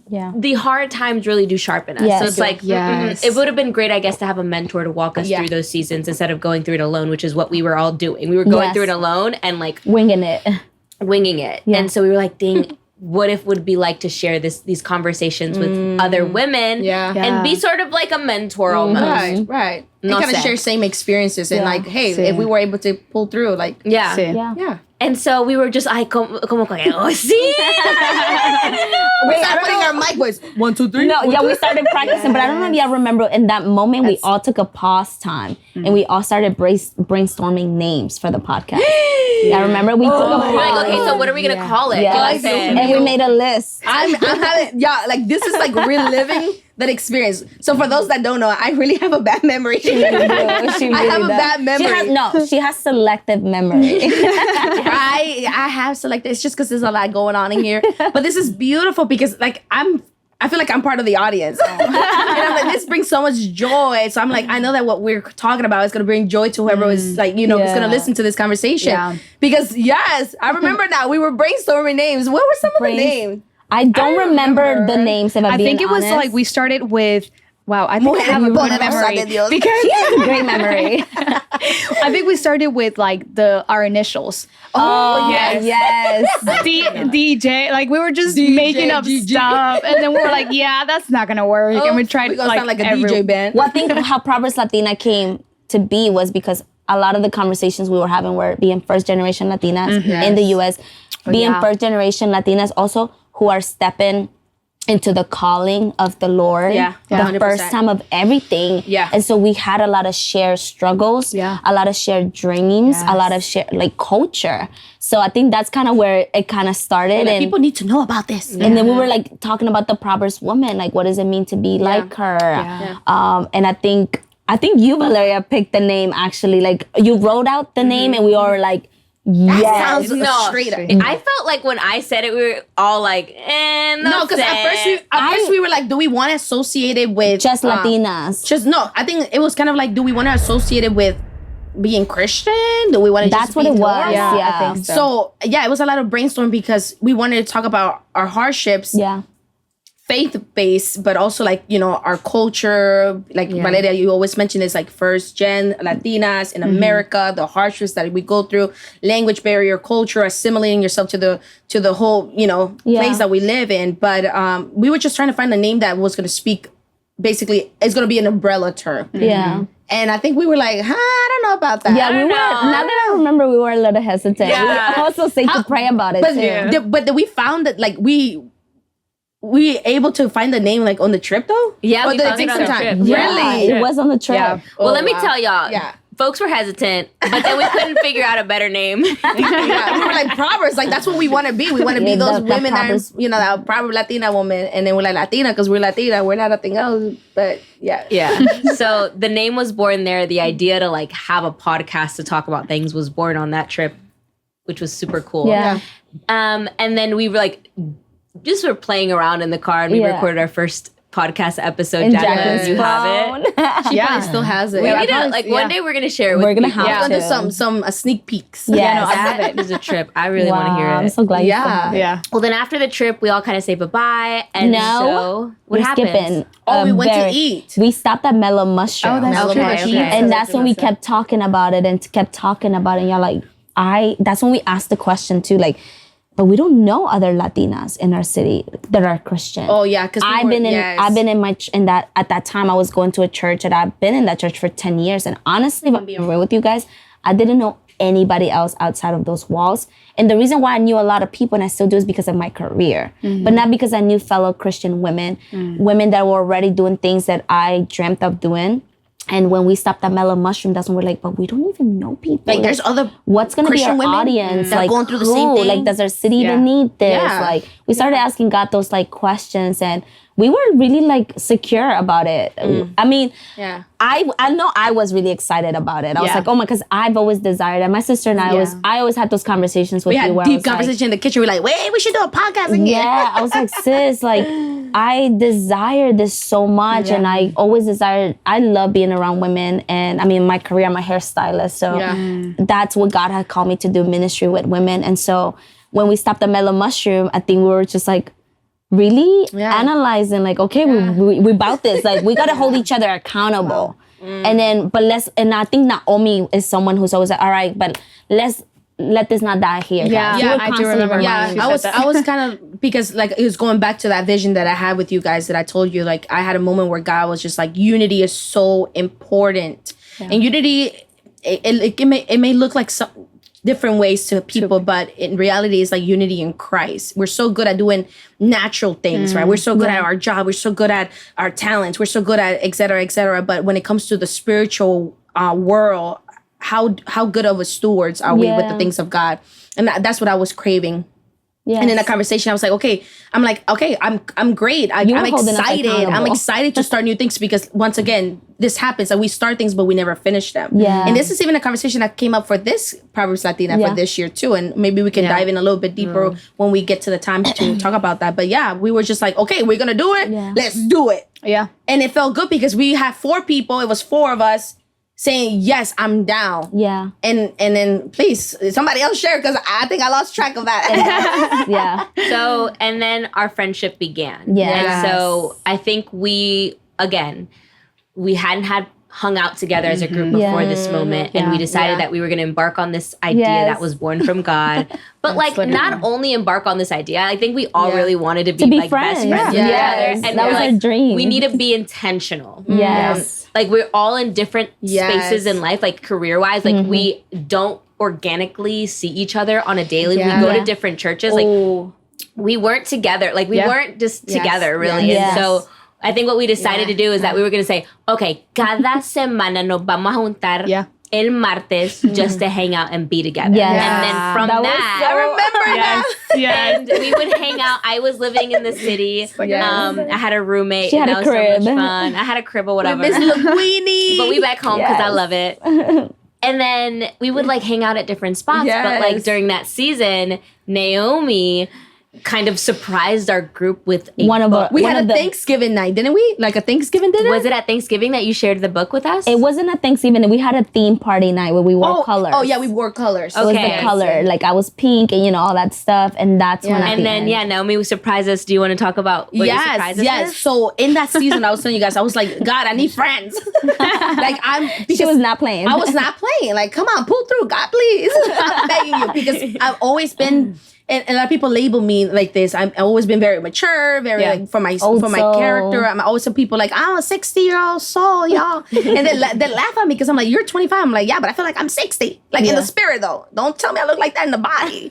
the hard times really do sharpen us. So it's like, it would have been great, I guess, to have a mentor to walk us through those seasons instead of going through it alone, which is what we were all doing. We were going through it alone and like winging it. Yeah. And so we were like, dang, what if would be like to share these conversations with other women and be sort of like a mentor almost. Right. And kind of share same experiences and like, hey, if we were able to pull through, like, yeah. And so we were just like, como sí. We started putting our mic voice. 1, 2, 3. No, we started practicing, but I don't know if y'all remember in that moment we all took a pause time and we all started brainstorming names for the podcast. I remember we took a pause. Like, okay, so what are we gonna call it? Yes. And we made a list. I'm having, like this is like reliving that experience. So for those that don't know, I really have a bad memory. She really I have a bad memory. She has selective memory. I have selected. It's just because there's a lot going on in here. But this is beautiful because like I feel like I'm part of the audience. And I'm like, this brings so much joy. So I'm like, I know that what we're talking about is going to bring joy to whoever is like, is going to listen to this conversation. Yeah. Because yes, I remember now we were brainstorming names. What were some of the names? I don't remember the names, if I'm being honest. I think it was like, we started with, wow, I think I have a good memory. Because she has a great memory. I think we started with like our initials. Oh, yes. DJ. Like we were just making up stuff. And then we were like, yeah, that's not going to work. And we tried to sound like a DJ band. Well, I think how Proverbs Latina came to be was because a lot of the conversations we were having were being first generation Latinas in the US, being first generation Latinas also who are stepping into the calling of the Lord, the 100%. first time of everything. Yeah. And so we had a lot of shared struggles, a lot of shared dreams, a lot of shared like culture. So I think that's kind of where it kind of started. And people need to know about this. And then we were like talking about the Proverbs woman, like what does it mean to be like her? And I think you, Valeria, picked the name actually. Like you wrote out the name and we all were like, that sounds straight up. I felt like when I said it, we were all like, no, because at first we were like, do we want to associate it with just Latinas? I think it was kind of like, do we want to associate it with being Christian? Do we want to? That's what it was. Yeah, I think so. So it was a lot of brainstorming because we wanted to talk about our hardships. faith-based, but also like, you know, our culture. Like Valeria, you always mention is like first gen Latinas in America, the hardships that we go through, language barrier, culture, assimilating yourself to the whole, you know, place that we live in. But we were just trying to find a name that was going to speak, basically, it's going to be an umbrella term. Yeah. And I think we were like, I don't know about that. Yeah, we were. Now that I remember, we were a little hesitant. Yeah. We also say to pray about it too. But we found that like we able to find the name like on the trip though. Yeah, or we did it found take it on some the time? trip. Really? Yeah, it was on the trip. Yeah. Well, let me tell y'all. Yeah. Folks were hesitant, but then we couldn't figure out a better name. Yeah, we were like Proverbs, like that's what we want to be. We want to be those women that are, you know, that Proverbs Latina woman, and then we're like Latina because we're Latina. We're not nothing else, but yeah. Yeah. So the name was born there. The idea to like have a podcast to talk about things was born on that trip, which was super cool. Yeah. And then we were like, just were playing around in the car, and we recorded our first podcast episode. Jacqueline, you have it. She probably still has it. We need to, like, one day we're gonna share it with We're gonna people. have We're gonna do some sneak peeks. Yes. That is a trip. I really want to hear it. I'm so glad. Yeah. Well, then after the trip, we all kind of say bye-bye. And No, so what we're happened? skipping. We went to eat. We stopped at Mellow Mushroom. Oh, that's Mellow true. Mushroom. Yeah. And that's when we kept talking about it and kept talking about it. And you're like, that's when we asked the question too, like, but we don't know other Latinas in our city that are Christian. Oh yeah, because I've been in at that time I was going to a church, and I've been in that church for 10 years. And honestly, if I'm being real with you guys, I didn't know anybody else outside of those walls. And the reason why I knew a lot of people, and I still do, is because of my career, but not because I knew fellow Christian women, women that were already doing things that I dreamt of doing. And when we stopped at Mellow Mushroom, that's when we're like, but we don't even know people. Like there's other what's gonna Christian be our women audience? that are Like going through the who? same thing. Like, does our city even need this? Yeah. Like, we started asking God those like questions, and we were really like secure about it. I mean, I know I was really excited about it. I was like, oh my, because I've always desired it. My sister and I always had those conversations with we you had where deep conversation in the kitchen. We're like, wait, we should do a podcast again. yeah, I was like, sis, like, I desire this so much. And I always desired, I love being around women. And I mean, my career, I'm a hairstylist. So that's what God had called me to do, ministry with women. And so when we stopped at Mellow Mushroom, I think we were just like, really analyzing, like, okay, we about this. Like, we got to hold each other accountable. And then, and I think Naomi is someone who's always like, all right, but let this not die here. Yeah, guys. You were I do constantly remember. reminding Yeah, us. I was kind of, because like it was going back to that vision that I had with you guys that I told you, like I had a moment where God was just like, unity is so important. And unity, it may look like some different ways to people, but in reality it's like unity in Christ. We're so good at doing natural things, right? We're so good at our job, we're so good at our talents, we're so good at et cetera, but when it comes to the spiritual world, how good of a stewards are we with the things of God? And that's what I was craving. Yes. And in that conversation, I was like, okay, I'm great. I'm excited. I'm excited to start new things because once again, this happens and we start things, but we never finish them. Yeah. And this is even a conversation that came up for this Proverbs Latina for this year too. And maybe we can dive in a little bit deeper when we get to the time to talk about that. But yeah, we were just like, okay, we're going to do it. Yeah. Let's do it. Yeah. And it felt good because we had 4 people. It was 4 of us saying, yes, I'm down. Yeah. And then please, somebody else share because I think I lost track of that. Yeah. So, and then our friendship began. Yes. And so I think we hadn't hung out together as a group before this moment. And we decided that we were going to embark on this idea that was born from God. But like not only embark on this idea, I think we all really wanted to be like friends. best friends Yeah. together. And that was our dream. We need to be intentional. Yes. Like we're all in different spaces in life, like career-wise. Like we don't organically see each other on a daily. We go to different churches. Like we weren't together. Like we weren't just together really. Yes. And so I think what we decided to do is that we were going to say, okay, cada semana nos vamos a juntar el martes just to hang out and be together. Yes. And then from that, I remember that. and we would hang out. I was living in the city. I had a roommate. She had and a that was crib. so much fun. I had a crib or whatever. Miss Linguini. But we back home because I love it. And then we would like hang out at different spots. But like during that season, Naomi kind of surprised our group with we had a Thanksgiving night, didn't we? Like a Thanksgiving dinner? Was it at Thanksgiving that you shared the book with us? It wasn't a Thanksgiving. We had a theme party night where we wore colors. Oh yeah, we wore colors. It was the color. Like I was pink and all that stuff. And that's when Naomi surprised us. Do you want to talk about what you surprised us with? So in that season, I was telling you guys, I was like, God, I need friends. She was not playing. I was not playing. Like, come on, pull through, God, please. I'm begging you, because I've always been. And a lot of people label me like this. I've always been very mature, very like for my character. I'm always some people like, I'm a 60-year-old soul, y'all. And they laugh at me because I'm like, you're 25. I'm like, yeah, but I feel like I'm 60. Like in the spirit though. Don't tell me I look like that in the body.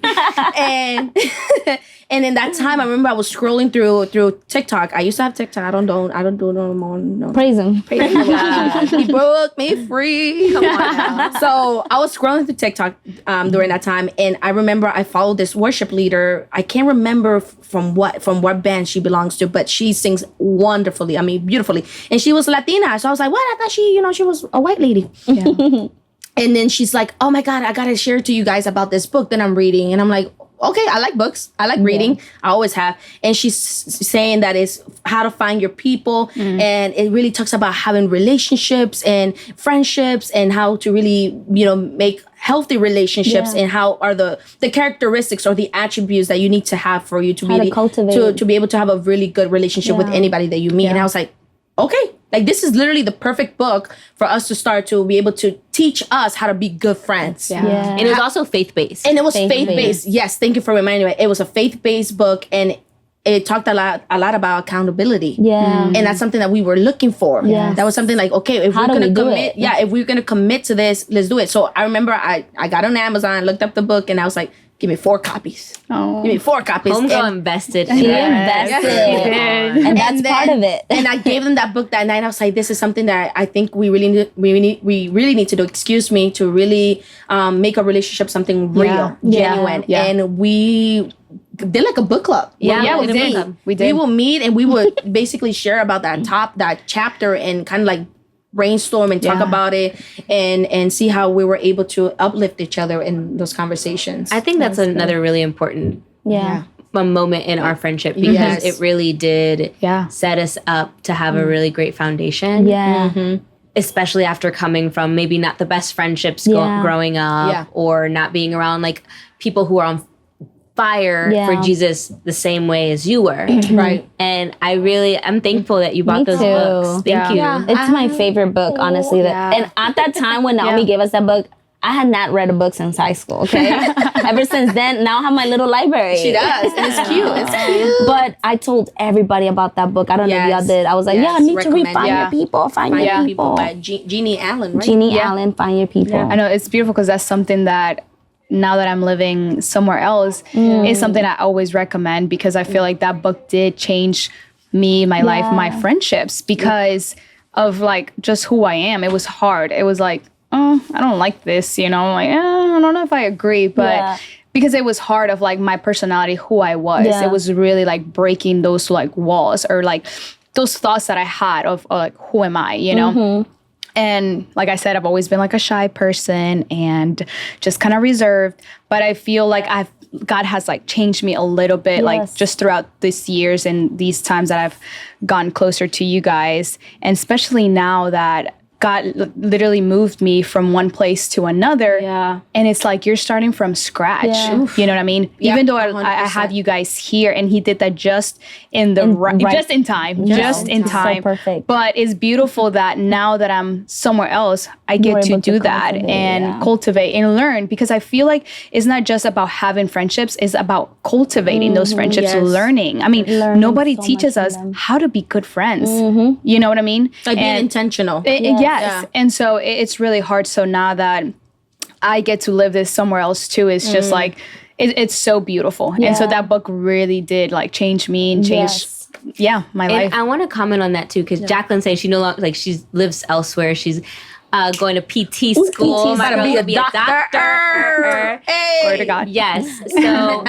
And in that time, I remember I was scrolling through TikTok. I used to have TikTok. I don't do it no more. No. Praise him. He broke me free. Come on now. So I was scrolling through TikTok during that time, and I remember I followed this worship leader. I can't remember from what band she belongs to, but she sings wonderfully. I mean, beautifully. And she was Latina, so I was like, what? I thought she was a white lady. Yeah. And then she's like, oh my God, I gotta share to you guys about this book that I'm reading. And I'm like, okay, I like books. I like reading. I always have. And she's saying that it's how to find your people. And it really talks about having relationships and friendships and how to really, make healthy relationships and how are the characteristics or the attributes that you need to have for you to cultivate to be able to have a really good relationship with anybody that you meet. And I was like, okay, like this is literally the perfect book for us to start to be able to teach us how to be good friends. Yeah. And it was also faith-based. And it was faith-based. Yes, thank you for reminding me. It was a faith-based book, and it talked a lot about accountability. Yeah. And that's something that we were looking for. Yeah. That was something like, okay, if we're going to commit, if we're going to commit to this, let's do it. So I remember I got on Amazon, looked up the book, and I was like, give me 4 copies. Oh. Give me 4 copies. Homegirl invested. She invested. And that's part of it. And I gave them that book that night. I was like, this is something that I think we really need to do. Excuse me, to really make a relationship something real, genuine. Yeah. And we did like a book club. Yeah, we did. We will meet and we would basically share about that chapter and kind of like brainstorm and talk about it and see how we were able to uplift each other in those conversations. I think that's another really important moment in our friendship, because it really did set us up to have a really great foundation. Especially after coming from maybe not the best friendships growing up or not being around like people who are on fire for Jesus the same way as you were. Right. And I'm thankful that you bought those books. Thank you. Yeah. It's my favorite book, honestly. And at that time when Naomi gave us that book, I had not read a book since high school, okay? Ever since then, now I have my little library. She does. And it's cute. It's cute. But I told everybody about that book. I don't know if y'all did. I was like, I need to read Find Your People. Find Your People. By Jeannie Allen, right? Jeannie Allen, Find Your People. I know, it's beautiful because that's something that now that I'm living somewhere else is something I always recommend, because I feel like that book did change me, my life, my friendships, because of like just who I am. It was hard. It was like, I don't like this, like, I don't know if I agree, but because it was hard of like my personality, who I was, it was really like breaking those like walls or like those thoughts that I had of like, who am I, And like I said, I've always been like a shy person and just kind of reserved. But I feel like God has like changed me a little bit, like just throughout these years and these times that I've gotten closer to you guys. And especially now that God literally moved me from one place to another. Yeah. And it's like you're starting from scratch. Yeah. You know what I mean? Yeah, even though I have you guys here, and he did that just in just in time. Just in time. So perfect. But it's beautiful that now that I'm somewhere else, I get to do that and cultivate and learn, because I feel like it's not just about having friendships, it's about cultivating those friendships, learning. I mean, nobody teaches us how to be good friends. You know what I mean? Like being intentional. Yes. Yeah. And so it's really hard. So now that I get to live this somewhere else too, it's just like, it's so beautiful. Yeah. And so that book really did like change me and change my life. I want to comment on that too, because Jacqueline says she no longer, like, she lives elsewhere. She's going to PT school. My girl will be a doctor. Hey. Glory to God. Yes. So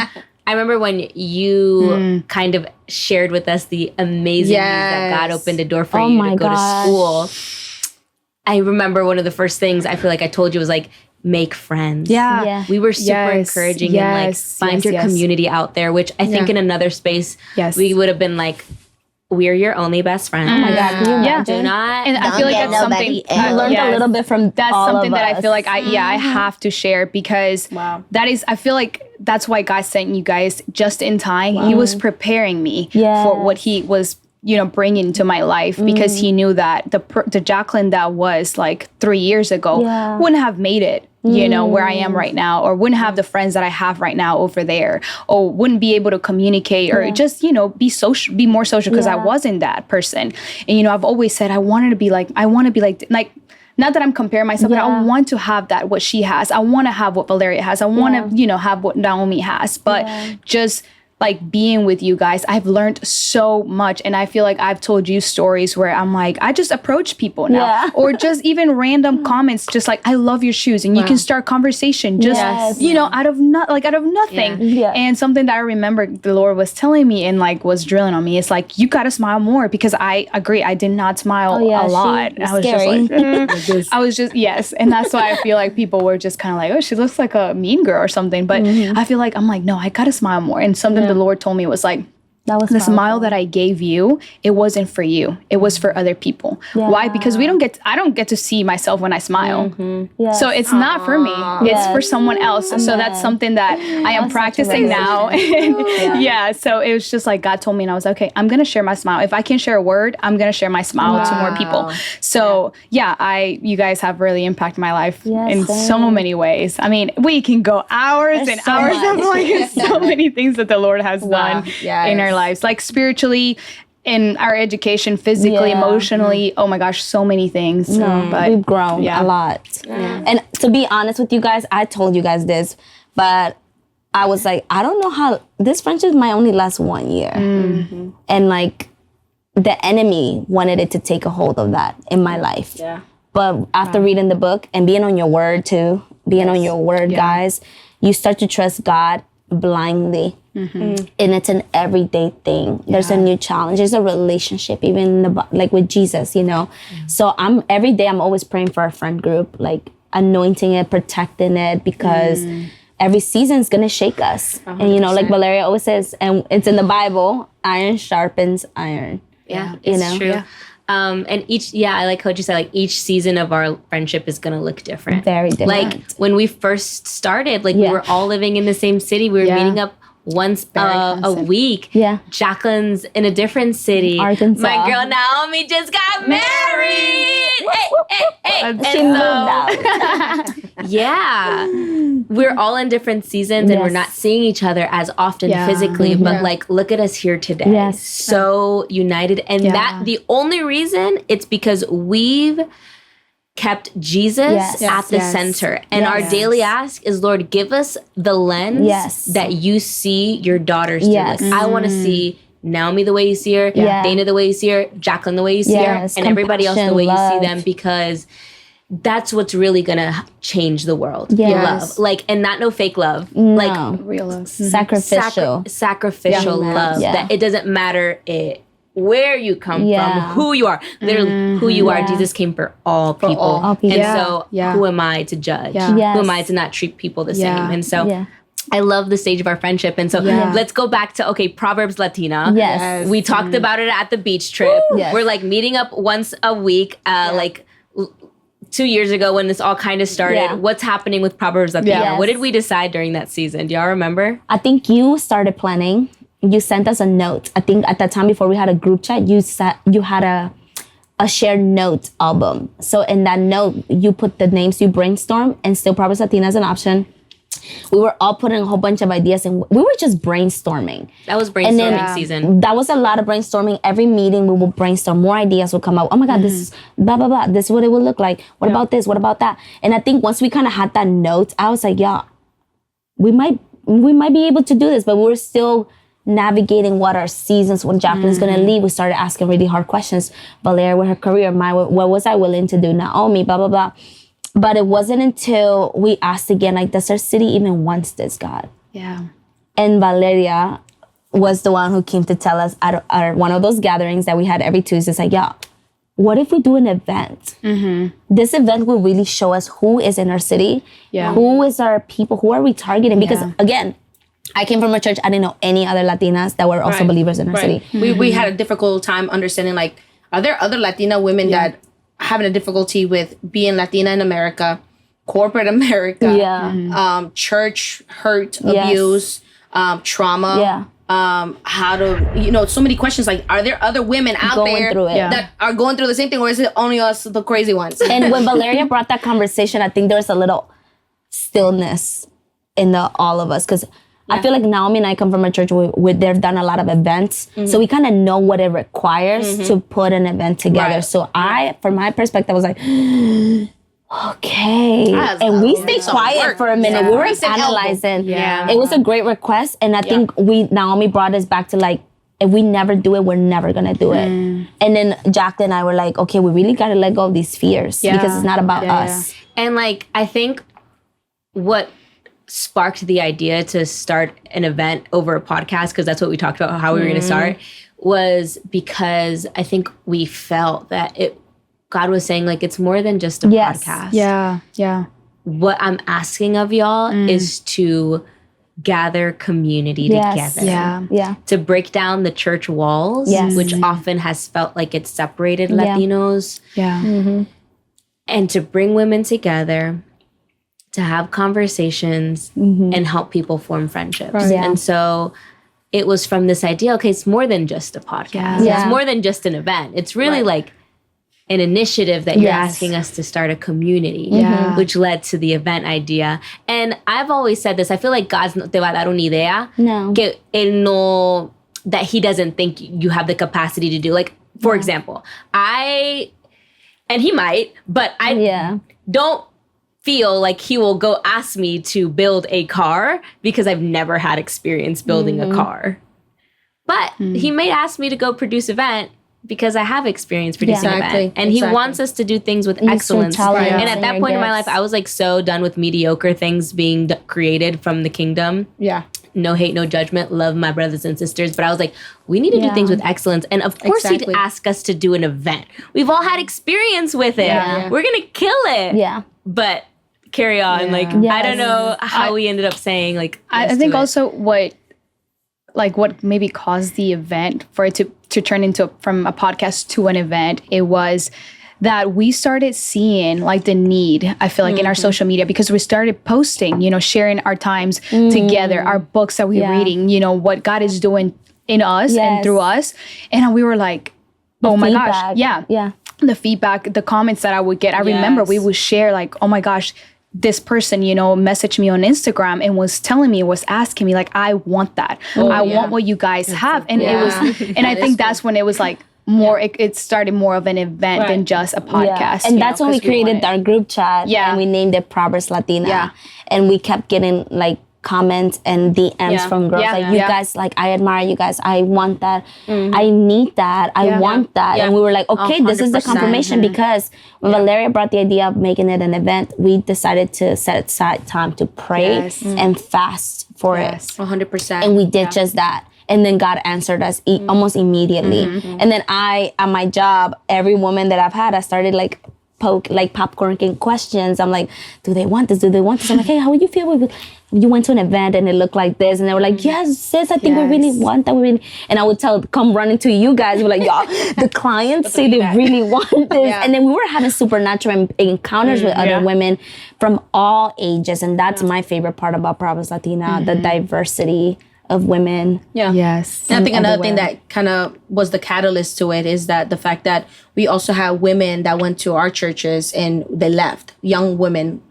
I remember when you kind of shared with us the amazing news that God opened a door for you to go to school. I remember one of the first things I feel like I told you was like, make friends. Yeah. We were super encouraging and like find your community out there, which I think in another space we would have been like, we're your only best friend. Oh my God, can you imagine? Do not. And I feel like that's something I learned a little bit from that's all something of that us. I feel like I have to share because that is, I feel like that's why God sent you guys just in time. He was preparing me for what he was, you know, bringing to my life because he knew that the Jacqueline that was like 3 years ago wouldn't have made it, you know, where I am right now, or wouldn't have the friends that I have right now over there, or wouldn't be able to communicate or just, you know, be more social because I wasn't that person. And, you know, I've always said I want to be like, not that I'm comparing myself, but I want to have that, what she has. I want to have what Valeria has. I want to, you know, have what Naomi has, but just like being with you guys, I've learned so much. And I feel like I've told you stories where I'm like, I just approach people now or just even random comments, just like, I love your shoes. And you can start conversation just, you know, out of nothing. And something that I remember the Lord was telling me and like was drilling on me. It's like, you got to smile more because I agree. I did not smile a lot. I was scary. just like, I was just, And that's why I feel like people were just kind of like, oh, she looks like a mean girl or something. But I feel like, I'm like, no, I got to smile more. And something the Lord told me was like, that was the smile that I gave you, it wasn't for you. It was for other people. Why? Because I don't get to see myself when I smile. So it's not for me. It's for someone else. So that's something that I am practicing now. So it was just like God told me and I was like, okay, I'm going to share my smile. If I can share a word, I'm going to share my smile to more people. So you guys have really impacted my life in so many ways. I mean, we can go hours and hours of like so many things that the Lord has done in our lives, like spiritually, in our education, physically, emotionally. Oh my gosh, so many things. But we've grown a lot. And to be honest with you guys, I told you guys this, but I was like, I don't know how this friendship might only last 1 year. And like the enemy wanted it to take a hold of that in my life. But after reading the book and being on your word too, on your word, guys, you start to trust God blindly. And it's an everyday thing. There's a new challenge. There's a relationship, even like with Jesus, you know. So every day I'm always praying for our friend group, like anointing it, protecting it, because every season is gonna shake us. 100%. And you know, like Valeria always says, and it's in the Bible, iron sharpens iron. It's true. And I like what you said, like each season of our friendship is going to look different. Very different. Like when we first started, like we were all living in the same city. We were meeting up once a week. Jacqueline's in a different city. Arkansas. My girl Naomi just got married. She moved out. We're all in different seasons and we're not seeing each other as often physically, but like look at us here today. So united. And that the only reason it's because we've kept Jesus at the center. And our daily ask is, Lord, give us the lens that you see your daughters through. Like, I want to see Naomi the way you see her, Dana the way you see her, Jacqueline the way you see her, and everybody else the way you see them, because that's what's really gonna change the world. Love. Like, and not no fake love. No. Like real love. Sacrificial. Sacrificial love. That it doesn't matter where you come from, who you are. Literally, who you are. Jesus came for all people. All people. And so who am I to judge? Who am I to not treat people the same? And so I love the stage of our friendship. And so let's go back to, Proverbs Latina. Yes. We talked about it at the beach trip. We're like meeting up once a week, like 2 years ago when this all kind of started. What's happening with Proverbs Latina? What did we decide during that season? Do y'all remember? I think you started planning. You sent us a note. I think at that time, before we had a group chat, you had a shared note album. So in that note, you put the names you brainstorm, and still Proverbs Latina as an option. We were all putting a whole bunch of ideas, and we were just brainstorming. That was brainstorming season. That was a lot of brainstorming. Every meeting, we will brainstorm. More ideas will come out. Oh my God, this is blah, blah, blah. This is what it would look like. What about this? What about that? And I think once we kind of had that note, I was like, we might be able to do this, but we're still navigating what our seasons, when Jacqueline's going to leave. We started asking really hard questions. Valeria with her career, what was I willing to do? Naomi, blah, blah, blah. But it wasn't until we asked again, like, does our city even wants this, God? Yeah. And Valeria was the one who came to tell us at one of those gatherings that we had every Tuesday. It's like, what if we do an event? This event will really show us who is in our city, who is our people, who are we targeting? Because again, I came from a church, I didn't know any other Latinas that were also believers in our city. We had a difficult time understanding, like, are there other Latina women that having a difficulty with being Latina in America, corporate America, church hurt, abuse, trauma, how to, so many questions, like, are there other women out Going there through it. that are going through the same thing, or is it only us, the crazy ones? And when Valeria brought that conversation, I think there was a little stillness in all of us, because I feel like Naomi and I come from a church where they've done a lot of events. So we kind of know what it requires to put an event together. So from my perspective, I was like, okay. And we stayed quiet for a minute. We were analyzing. It was a great request. And I think Naomi brought us back to, like, if we never do it, we're never going to do it. And then Jacqueline and I were like, okay, we really got to let go of these fears because it's not about us. And, like, I think what sparked the idea to start an event over a podcast, because that's what we talked about, how we were going to start, was because I think we felt that God was saying, like, it's more than just a podcast. Yeah. What I'm asking of y'all is to gather community together. Yeah. To break down the church walls, which often has felt like it's separated Latinos. And to bring women together, to have conversations and help people form friendships. And so it was from this idea, okay, it's more than just a podcast. It's more than just an event. It's really like an initiative that you're asking us to start a community, which led to the event idea. And I've always said this, I feel like God's no te va a dar una idea que él no, that he doesn't think you have the capacity to do. Like, for example, and he might, but I don't feel like he will go ask me to build a car because I've never had experience building a car. But he may ask me to go produce an event because I have experience producing an event. And he wants us to do things with excellence. And at that point in my life, I was, like, so done with mediocre things being created from the kingdom. No hate, no judgment, love my brothers and sisters. But I was like, we need to do things with excellence. And of course he'd ask us to do an event. We've all had experience with it. We're going to kill it. But carry on. Like, I don't know how we ended up saying, like, I think also what maybe caused the event for it to turn into from a podcast to an event, it was that we started seeing, like, the need, I feel like, in our social media, because we started posting, sharing our times together, our books that we're reading, what God is doing in us and through us. And we were like, oh my gosh. The feedback, the comments that I would get. I remember we would share, like, oh my gosh, this person, messaged me on Instagram and was telling me, was asking me, like, I want that. I want what you guys have. And it was, and I think that's when it was like more, it started more of an event than just a podcast. And that's when we created our group chat. And we named it Proverbs Latina. And we kept getting, like, comments and DMs from girls you guys, like, I admire you guys, I want that, I need that, I want that. And we were like, okay, this is the confirmation, because when Valeria brought the idea of making it an event, we decided to set aside time to pray and fast for it. 100%. And we did just that. And then God answered us almost immediately. And then at my job, every woman that I've had, I started, like, popcorning questions. I'm like, do they want this? Do they want this? I'm like, hey, how would you feel if you went to an event and it looked like this? And they were like, yes, sis, I think we really want that. And I would come running to you guys. We're like, y'all, the clients say they really want this. And then we were having supernatural encounters with other women from all ages. And that's my favorite part about Proverbs Latina, the diversity of women. Yes. And I think another thing that kind of was the catalyst to it is that the fact that we also have women that went to our churches and they left, young women.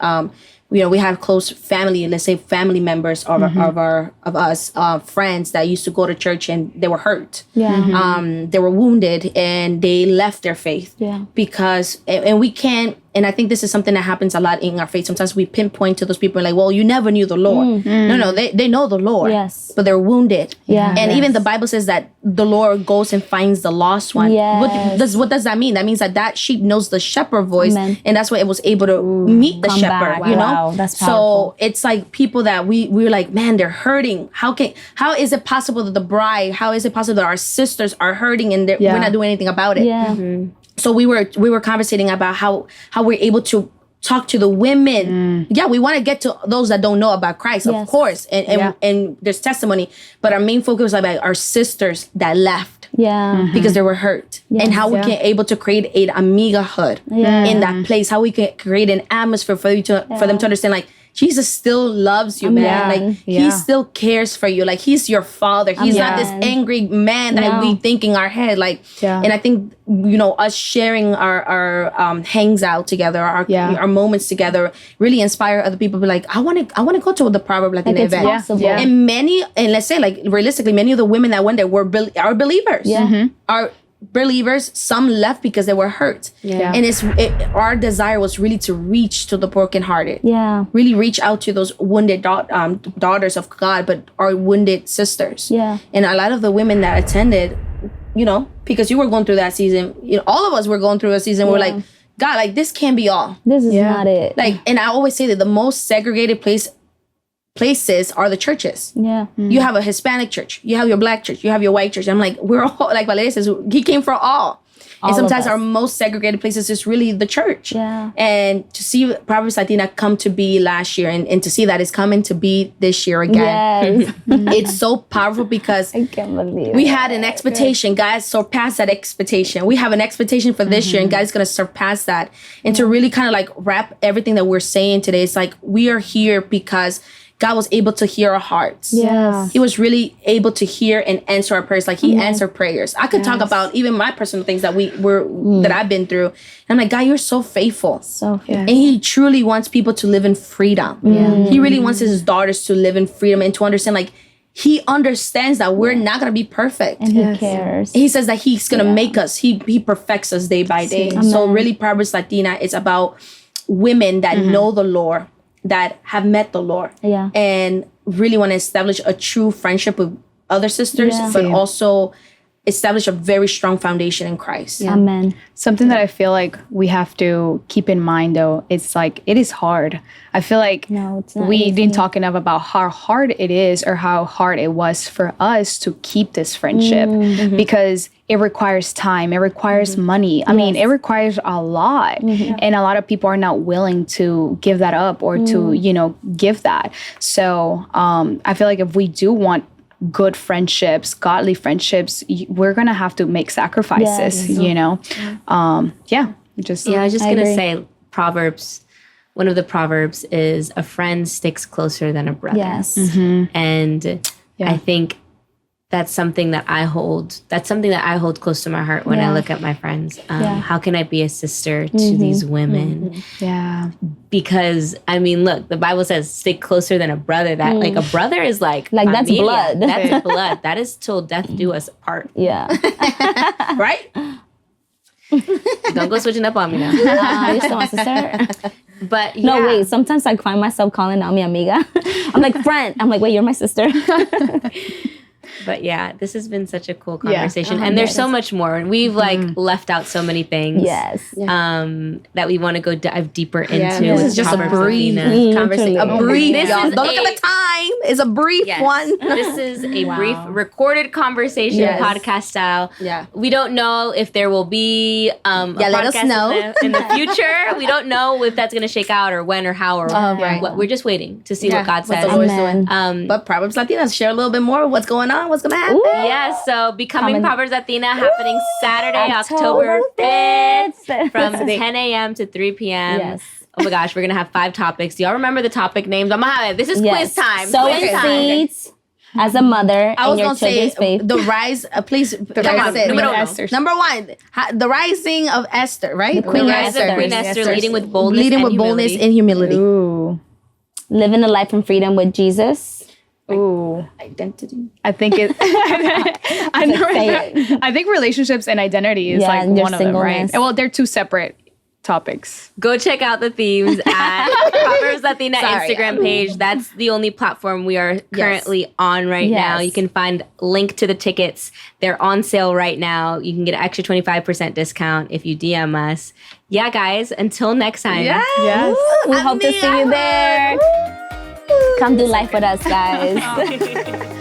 We have close family, let's say family members of us, friends that used to go to church and they were hurt. They were wounded and they left their faith. Because, and we can't, and I think this is something that happens a lot in our faith. Sometimes we pinpoint to those people like, well, you never knew the Lord. No, they know the Lord. But they're wounded. And even the Bible says that the Lord goes and finds the lost one. What does that mean? That means that sheep knows the shepherd voice. And that's why it was able to meet the shepherd, Wow, that's powerful. So it's like people that we're like, man, they're hurting. How is it possible that the bride, how is it possible that our sisters are hurting and we're not doing anything about it? So we were conversating about how we're able to talk to the women. Yeah, we want to get to those that don't know about Christ, of course, and there's testimony. But our main focus was about our sisters that left. Because they were hurt. And how we can able to create an amigahood in that place. How we can create an atmosphere for them to understand, like, Jesus still loves you, man. Like, he still cares for you. Like, he's your father. He's not this angry man that we think in our head. Like, and I think, you know, us sharing our hangs out together, our moments together, really inspire other people to be like, I want to go to the Proverbs Latina event. And let's say, like, realistically, many of the women that went there are believers. Are believers. Some left because they were hurt. And our desire was really to reach to the brokenhearted. Really reach out to those wounded daughters of God, but our wounded sisters. And a lot of the women that attended, you know, because you were going through that season, you know, all of us were going through a season where, like, God, like, this can't be all. This is not it. Like, and I always say that the most segregated places are the churches. You have a Hispanic church, you have your Black church, you have your white church. I'm like, we're all, like Valeria says, he came for all. And sometimes our most segregated places is really the church. And to see Proverbs Latina come to be last year and to see that it's coming to be this year again, it's so powerful because I can't believe we had an expectation. God surpassed that expectation. We have an expectation for this year, and God's going to surpass that. And to really kind of like wrap everything that we're saying today, it's like we are here because God was able to hear our hearts. He was really able to hear and answer our prayers. Like, he answered prayers. I could talk about even my personal things that that I've been through. And I'm like, God, you're so faithful. And he truly wants people to live in freedom. He really wants his daughters to live in freedom and to understand, like, he understands that we're not going to be perfect. And he cares. He says that he's going to make us. He perfects us day by day. So really, Proverbs Latina is about women that know the Lord, that have met the Lord, and really want to establish a true friendship with other sisters, but also establish a very strong foundation in Christ. Amen. Something that I feel like we have to keep in mind, though, it's like, it is hard. I feel like we didn't talk enough about how hard it is, or how hard it was for us to keep this friendship, because it requires time, it requires money. I mean, it requires a lot. And a lot of people are not willing to give that up, or to, you know, give that. So I feel like if we do want good friendships, godly friendships, we're gonna have to make sacrifices, you know. I was just gonna say, Proverbs, one of the Proverbs is, a friend sticks closer than a brother. And I think that's something that I hold close to my heart when I look at my friends. How can I be a sister to these women? Because, I mean, look, the Bible says stick closer than a brother. That like, a brother is like that's blood. That's blood. That is till death do us apart. Right? Don't go switching up on me now. You're still my sister. But no, wait. Sometimes I find myself calling Naomi amiga. I'm like, friend. I'm like, wait, you're my sister. But yeah, this has been such a cool conversation. And there's so much more. And we've like left out so many things that we want to go dive deeper into. This is just a brief conversation. A brief. Don't look at the time. It's a brief one. This is a brief recorded conversation, podcast style. We don't know if there will be a let us podcast know. in the future. We don't know if that's going to shake out, or when, or how, or what. We're just waiting to see what God says. What the Lord's doing. But Proverbs Latina, share a little bit more of what's going on. What's going to happen? So Becoming Proverbs Latina happening Saturday, October 5th from 10 a.m. to 3 p.m. Oh my gosh, we're going to have 5 topics. Do y'all remember the topic names? I'm going to have it. This is quiz time. Sowing seeds as a mother in your children's faith. The rise, please. Number 1, the rising of Esther, right? Queen Esther, leading with boldness and humility. Ooh. Living a life in freedom with Jesus. Ooh, identity. I think it. I think relationships and identity is like one of them, right? Well, they're 2 separate topics. Go check out the themes at Proverbs Latina Instagram page. That's the only platform we are currently on right now. You can find link to the tickets. They're on sale right now. You can get an extra 25% discount if you DM us. Yeah, guys. Until next time. Yes. We hope to see you there. Come do life with us, guys.